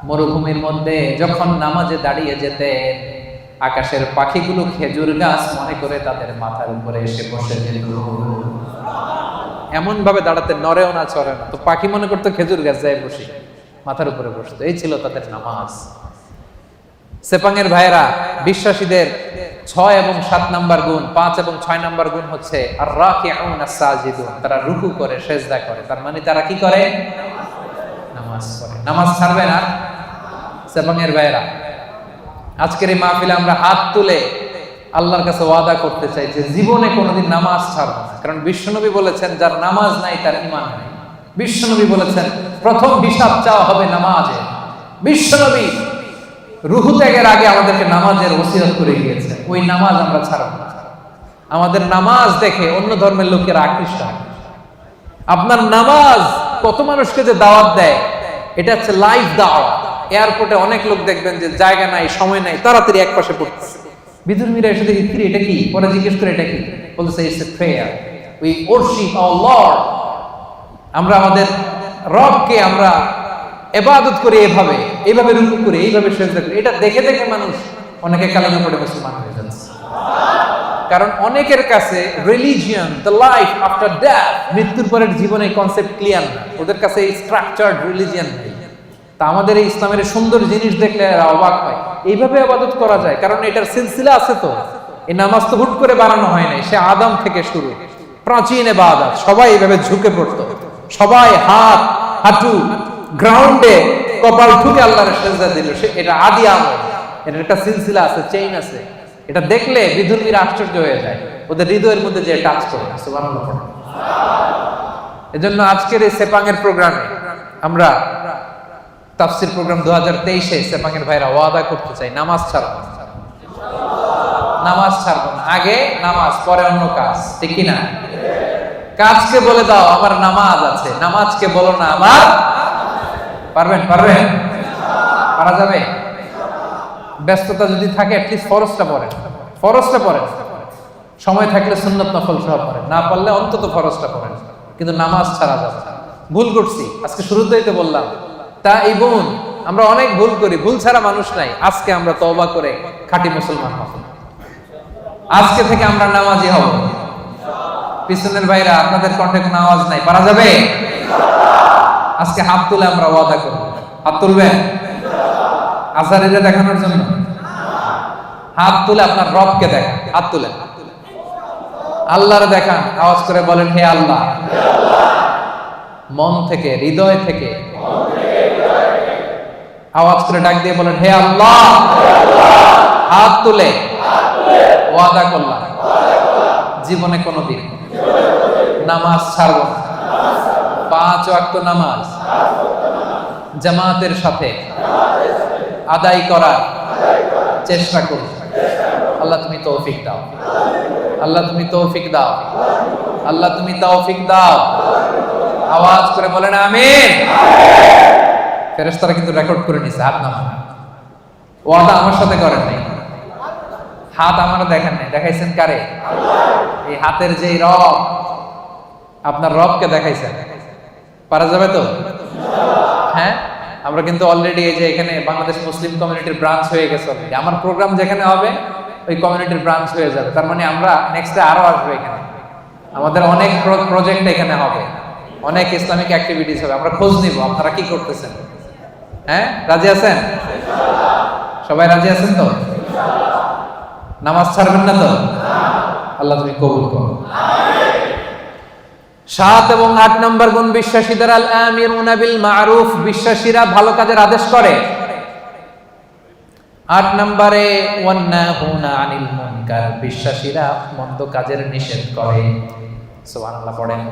মরুভূমির মধ্যে যখন নামাজে দাঁড়িয়ে যেতেন, আকাশের পাখিগুলো খেজুর গাছ মনে করে তাদের মাথার উপরে এসে বসে যেত। এমন ভাবে দাঁড়াতে, নড়েও না চড়ে না, তো পাখি মনে করতো খেজুর গাছ, যায় বসে মাথার উপরে বসতো। এই ছিল তাদের নামাজ। সেপাঙের ভাইয়েরা, বিশ্বাসীদের 6 এবং 7 নাম্বার গুণ, 5 এবং 6 নাম্বার গুণ হচ্ছে আর রাকিউন আস-সাজিদুন, তারা রুকু করে, সেজদা করে। তার মানে তারা কি করে? নামাজ পড়ে। নামাজ ছাড়বে না সেপাঙের ভাইয়েরা। আজকের এই মাহফিলে আমরা হাত তুলে আল্লাহর কাছে ওয়াদা করতে চাই যে জীবনে কোনোদিন নামাজ ছাড়ব না। কারণ বিশ্বনবী বলেছেন, যার নামাজ নাই তার ঈমান নাই। বিশ্বনবী বলেছেন প্রথম হিসাব চাওয়া হবে নামাজে। বিশ্বনবী রুহু ত্যাগের আগে আমাদেরকে নামাজের ওসিয়ত করে গিয়েছে, ওই নামাজ আমরা ছাড়ব না। আমাদের নামাজ দেখে অন্য ধর্মের লোকেরা আকৃষ্ট হয়। আপনার নামাজ কত মানুষকে যে দাওয়াত দেয়, এটা হচ্ছে লাইভ দাওয়াত। এয়ারপোর্টে অনেক লোক দেখবেন যে জায়গা নাই, সময় নাই, তাড়াতাড়ি এক পাশে পড়তেছে। বিধর্মীরা এসে দেখি, কি এটা কি? পরে জিজ্ঞেস করে এটা কি, বলতেছে it's a prayer, we worship our lord. আমরা আমাদের রবকে আমরা ইবাদত করি, এইভাবে রুকু করি, এইভাবে সিজদা করি। এটা দেখে দেখে মানুষ অনেকে কালেমা পড়ে মুসলমান হয়ে যাচ্ছে। কারণ অনেকের কাছে religion, the life after death, মৃত্যুর পরের জীবনে কনসেপ্ট ক্লিয়ার না। ওদের কাছে এই স্ট্রাকচার্ড রিলিজিয়ন নেই। তা আমাদের এই ইসলামের সুন্দর জিনিস দেখলে অবাক হয়, এইভাবে ইবাদত করা যায়। কারণ এটার সিলসিলা আছে। তো এই নামাজ তো হুট করে বানানো হয় নাই, সে আদম থেকে শুরু, প্রাচীন ইবাদত। সবাই এইভাবে ঝুঁকে পড়তো, সবাই হাত হাঁটু গ্রাউন্ডে কপাল ঠুকে আল্লাহর সিজদা দিল। এটা আদি আমল, এটার একটা সিলসিলা আছে, চেইন আছে। এটা দেখলে বিধর্মীরা আশ্চর্য হয়ে যায়, ওদের হৃদয়ের মধ্যে যে টাচ করে। সুবহানাল্লাহ। এজন্য আজকের এই সেপাঙের প্রোগ্রামে আমরা তাফসীর প্রোগ্রাম 2023-এ সেপাঙের ভাইরা ওয়াদা করতে চাই, নামাজ ছাড়ব না। নামাজ ছাড়ব না। আগে নামাজ, পরে অন্য কাজ, ঠিক কি না? কাজকে বলে দাও আমার নামাজ আছে, নামাজকে বলো না আমার। পারবেন? পারা যাবে? ব্যস্ততা যদি থাকে অ্যাটলিস্ট ফরজটা পড়েন। সময় থাকলে সুন্নত নফল সহ পড়েন, না পারলে অন্তত ফরজটা পড়েন, কিন্তু নামাজ ছাড়া যাবে না। ভুল করছি, আজকে শুরুতেই তো বললাম তা এই বোন আমরা অনেক ভুল করি, ভুল ছাড়া মানুষ নাই। আজকে আমরা তওবা করে খাঁটি মুসলমান হব, আজকে থেকে আমরা নামাজি হব। পিছনের ভাইরা আপনাদের কণ্ঠে কোনো আওয়াজ নাই, পারা যাবে? আজকে হাত তুলে আমরা ওয়াদা করব। হাত তুলবেন আজারিরে দেখানোর জন্য? হাত তুলে আপনার রবকে দেখান, হাত তুলে আল্লাহরে দেখান, আওয়াজ করে বলেন হে আল্লাহ। মন থেকে, হৃদয় থেকে আওয়াজ করে ডাক দিয়ে বলেন হে আল্লাহ। হাত তুলে ওয়াদা করলাম জীবনে কোনোদিন নামাজ ছাড়ব না, 5 ওয়াক্ত নামাজ জামাতের সাথে আদায় করার চেষ্টা করব। আল্লাহ তুমি তৌফিক দাও, আল্লাহ তুমি তৌফিক দাও, আল্লাহ তুমি তৌফিক দাও। আওয়াজ করে বলেন আমিন। ফেরেশতারা কিন্তু রেকর্ড করে নিছে, হাত নামান। ওয়াদা আমার সাথে করেন নাই, হাত আমার দেখেন নাই, দেখাইছেন কারে? এই হাতের যে রব, আপনার রবকে দেখাইছেন। পারা যাবে তো? হ্যাঁ, আমরা কিন্তু অলরেডি এই যে এখানে বাংলাদেশ মুসলিম কমিউনিটির ব্রাঞ্চ হয়ে গেছে। আমার প্রোগ্রাম যেখানে হবে ওই কমিউনিটির ব্রাঞ্চ হয়ে যাবে। তার মানে আমরা নেক্সটে আরো আসবো এখানে, আমাদের অনেক প্রজেক্ট এখানে হবে, অনেক ইসলামিক অ্যাক্টিভিটিস হবে। আমরা খোঁজ নিব আপনারা কি করতেছেন। হ্যাঁ, রাজি আছেন? সবাই রাজি আছেন তো? নামাজ ছাড়বেন না তো? আল্লাহ তুমি কবুল করো। 7 এবং 8 নম্বর গুণ বিশ্বাসীদের আল আমিরুনা বিল মারুফ, বিশ্বাসীরা ভালো কাজের আদেশ করে। 8 নম্বরে ওয়ান্নাহুনা আনিল মুনকার, বিশ্বাসীরা মন্দ কাজের নিষেধ করে। সুবহানাল্লাহ পড়েন।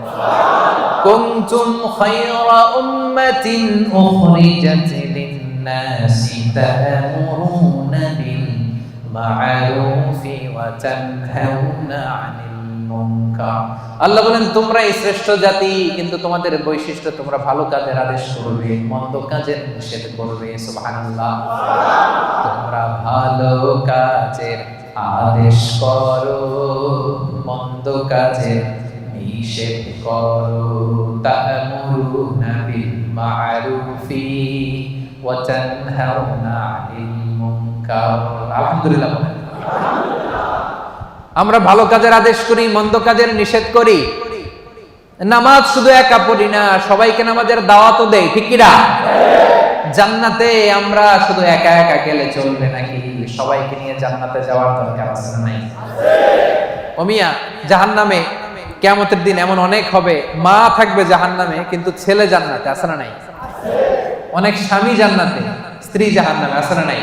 কুনতুম খায়রা উম্মাতিন উখরিজাত লিন-নাসি তা'মুরুনা বিল মা'রুফি ওয়া তানহাউনা আনিল মুনকার। আল্লাহ বলেন তোমরা এই শ্রেষ্ঠ জাতি, কিন্তু তোমাদের বৈশিষ্ট্য তোমরা ভালো কাজের আদেশ করবে, মন্দ কাজের নিষেধ করবে। সুবহানাল্লাহ। তোমরা ভালো কাজের আদেশ করো, মন্দ কাজের নিষেধ করো। তা'মুরুনা বিল মা'রুফি ওয়া তানহাউনা আনিল মুনকার। আলহামদুলিল্লাহ। আমরা ভালো কাজের আদেশ করি, মন্দ কাজের নিষেধ করি। নামাজ শুধু একা পড়ি না, সবাইকে নামাজের দাওয়াতও দেই, ঠিক কি না? জান্নাতে আমরা শুধু একা একা গেলে চলবে নাকি? সবাইকে নিয়ে জান্নাতে যাওয়ার দরকার আছে না নাই? ও মিয়া, জাহান্নামে কিয়ামতের দিন এমন অনেক হবে, মা থাকবে জাহান্নামে কিন্তু ছেলে জান্নাতে, আছে না নাই? অনেক স্বামী জান্নাতে, স্ত্রী জাহান্নামে, আছে না নাই?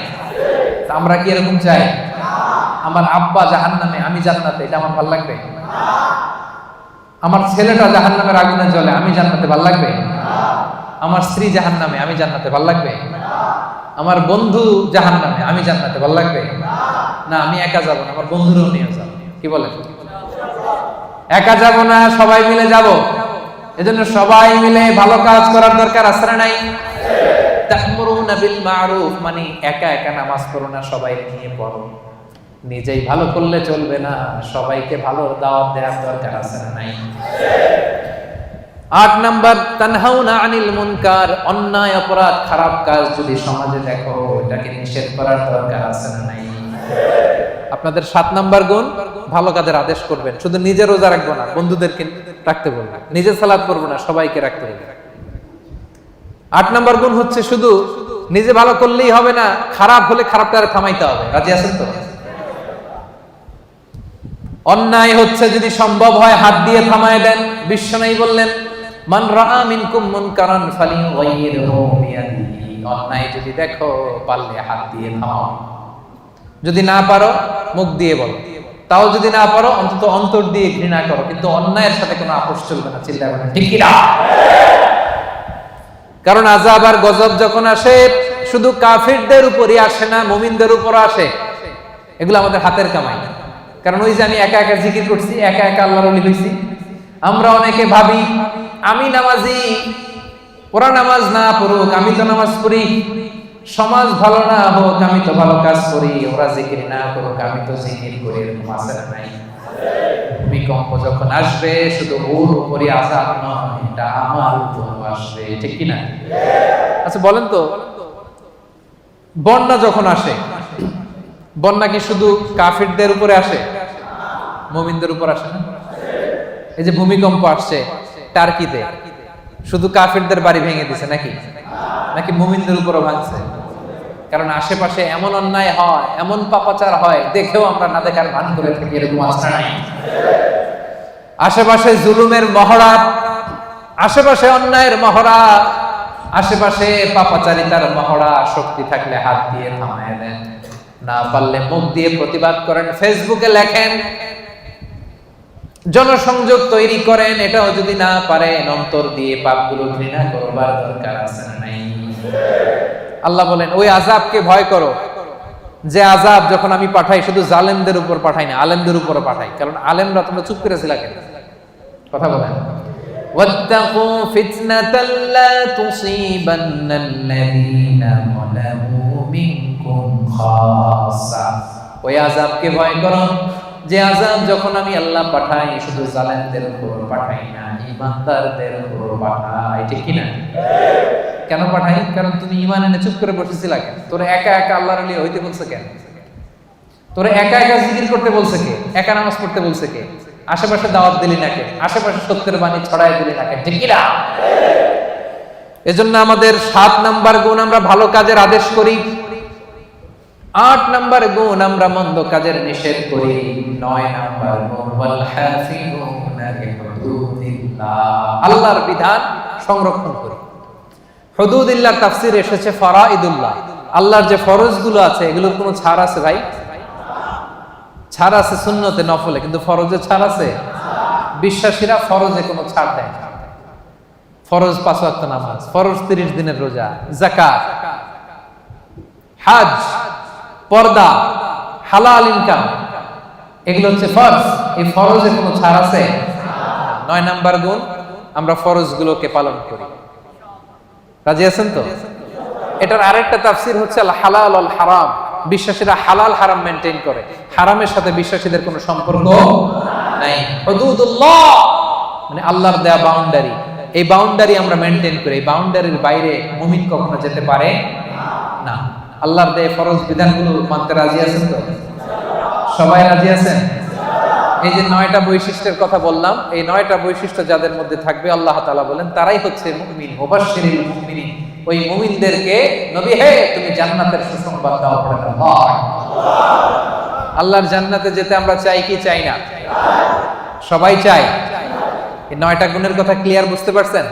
আমরা কি এরকম চাই? আমার আব্বা জাহান্নামে, আমি জান্নাতে, এটা আমার ভালো লাগবে? আমার ছেলেটা জাহান্নামের আগুনে জ্বলে, আমি জান্নাতে, ভালো লাগবে? আমার স্ত্রী জাহান্নামে, আমি জান্নাতে, ভালো লাগবে? আমার বন্ধু জাহান্নামে, আমি জান্নাতে, ভালো লাগবে? না, আমি একা যাব না, আমার বন্ধুরাও নিয়ে যাব। কি বলেন? একা যাব না, সবাই মিলে যাব। এজন্য সবাই মিলে ভালো কাজ করার দরকার আছে না নাই? তা'মুরুনা বিল মা'রুফ মানে একা একা নামাজ পড়ো না, সবাই নিয়ে পড়ো। নিজেই ভালো করলে চলবে না, সবাইকে ভালো দাওয়াত দেওয়ার দরকার আছে না নাই? 8 নাম্বার তানহাউনা আনিল মুনকার, অন্যায় অপরাধ খারাপ কাজ যদি সমাজে দেখো এটাকে নিষেধ করার দরকার আছে না নাই? আপনাদের 7 নাম্বার গুণ ভালো কাজের আদেশ করবেন, শুধু নিজে রোজা রাখবো না, বন্ধুদেরকে রাখতে বলবেন, নিজে সালাত করবো না, সবাইকে রাখতে বলবেন। 8 নাম্বার গুণ হচ্ছে শুধু নিজে ভালো করলেই হবে না, খারাপ হলে খারাপটা থামাইতে হবে। রাজি আছেন তো? অন্যায় হচ্ছে যদি সম্ভব হয় হাত দিয়ে থামায় দেন। বিশ্বনবী বললেন মান রাআ মিনকুম মুনকারান ফালিয়ুগাইয়িরহু বিয়াদিহি, অন্যায় যদি দেখো পারলে হাত দিয়ে থামাও, যদি না পারো মুখ দিয়ে বলো, তাও যদি না পারো অন্তত অন্তর দিয়ে ঘৃণা করো, কিন্তু অন্যায়ের সাথে কোনো আপোষ চলবে না। চিল্লায় বলেন ঠিক কি না? কারণ আযাব আর গজব যখন আসে শুধু কাফিরদের উপরই আসে না, মুমিনদের উপরও আসে। এগুলো আমাদের হাতের কামাই। কারণ ওই যে আমি একা একা জিকির করছি, একা একা আল্লাহর ওলি হইছি। আমরা অনেকে ভাবি আমি নামাজি, ওরা নামাজ না পড়ুক আমি তো নামাজ পড়ি, সমাজ ভালো না হোক আমি তো ভালো কাজ করি, ওরা জিকির না করুক আমি তো জিকির করি। এরকম আছে না নাই? ভূমিকম্প যখন আসবে শুধু ওর উপরই আযাব নয়, এটা আমার উপর আসবে, ঠিক কি না? আচ্ছা বলেন তো, বন্যা যখন আসে, বন্যা কি শুধু কাফিরদের উপরে আসে, মুমিনদের উপর আসে না? এই যে ভূমিকম্প আসছে টার্কিতে, শুধু কাফিরদের বাড়ি ভেঙে দিছে নাকি? নাকি মুমিনদের উপরও ভাঙছে? কারণ আশেপাশে এমন অন্যায় হয়, এমন পাপাচার হয়, দেখেও আমরা না দেখার ভান করে থাকি, এরকম আছে নাই? আশেপাশে জুলুমের মহড়া, আশেপাশে অন্যায়ের মহড়া, আশেপাশে পাপাচারিতার মহড়া, শক্তি থাকলে হাত দিয়ে থামায় দেন, না পারলে মুখ দিয়ে প্রতিবাদ করেন, ফেসবুকে লেখেন, জনসংযোগ তৈরি করেন। এটাও যদি না পারেন, অন্তর দিয়ে পাপগুলো ঘৃণা করবার দরকার আছে না নাই? আল্লাহ বলেন ওই আযাবকে ভয় করো, যে আযাব যখন আমি পাঠাই শুধু জালেমদের উপর পাঠাই না, আলেমদের উপরও পাঠাই। কারণ আলেমরা তোমরা চুপ করেছিল কেন? কথা বলেন। ওয়াত্তাকু ফিতনাতাল লা তুসিবান্নাল্লাযীনা যালামু মিনকুম খাসসা। ওই আযাবকে ভয় করো, যে আযাব যখন আমি আল্লাহ পাঠাই শুধু জালেমদের উপর পাঠাই না, ঈমানদারদের উপর পাঠাই, ঠিক কি না? কেন পাঠাই? কারণ তুমি ঈমান এনে চুপ করে বসেছিলা কেন? তোরে একা একা আল্লাহর ওলি হইতে বলছে কেন? তোরে একা একা জিকির করতে বলছে কে? একা নামাজ পড়তে বলছে কে? আশেপাশে দাওয়াত দিলি না কে? আশেপাশে সত্যের বাণী ছড়াই দিলি না কে? ঠিক কি না? এজন্য আমাদের ৭ নাম্বার গুণ, আমরা ভালো কাজের আদেশ করি। ৮ নাম্বার গুণ, আমরা মন্দ কাজের নিষেধ করি। ৯ নাম্বার গুণ, ওয়াল হাফিজুনা লিহুদুদিল্লাহ, আল্লাহর বিধান সংরক্ষণ করি। হুদুদিল্লাহর তাফসীর এসেছে ফারাইদুল্লাহ, আল্লাহর যে ফরজগুলো আছে এগুলোর কোনো ছাড় আছে ভাই? ছাড় আছে সুন্নতে নফলে, কিন্তু ফরজে ছাড় আছে? বিশ্বাসীরা ফরজে কোনো ছাড় দেয় না। ফরজ ৫ ওয়াক্ত নামাজ, ফরজ ৩০ দিনের রোজা, যাকাত, হজ, পর্দা, হালাল ইনকাম, এগুলো হচ্ছে ফরজ। এই ফরজে কোনো ছাড় আছে? ৯ নাম্বার গুণ, আমরা ফরজগুলোকে পালন করি। রাজি আছেন তো? এটার আরেকটা তাফসীর হচ্ছে আল হালাল আল হারাম, বিশ্বাসীরা হালাল হারাম মেইনটেইন করে, হারামের সাথে বিশ্বাসীদের কোনো সম্পর্ক নাই। হুদুদুল্লাহ মানে আল্লাহর দেয়া বাউন্ডারি, এই বাউন্ডারি আমরা মেইনটেইন করি। এই বাউন্ডারির বাইরে মুমিন কখনো যেতে পারে না। আল্লাহর দেয়া ফরজ বিধানগুলো মানতে রাজি আছেন তো? সবাই রাজি আছেন? এই যে ৯টা বৈশিষ্ট্যের কথা বললাম, এই 9টা বৈশিষ্ট্য যাদের মধ্যে থাকবে আল্লাহ তাআলা বলেন তারাই হচ্ছে মুমিন। মুবাশশিরিল মুমিনিন, ওই মুমিনদেরকে নবী হে তুমি জান্নাতের সুসংবাদ দাও। পড়েন আল্লাহ। আল্লাহর জান্নাতে যেতে আমরা চাই কি চাই না? সবাই চাই। এই 9টা গুণের কথা ক্লিয়ার বুঝতে পারছেন?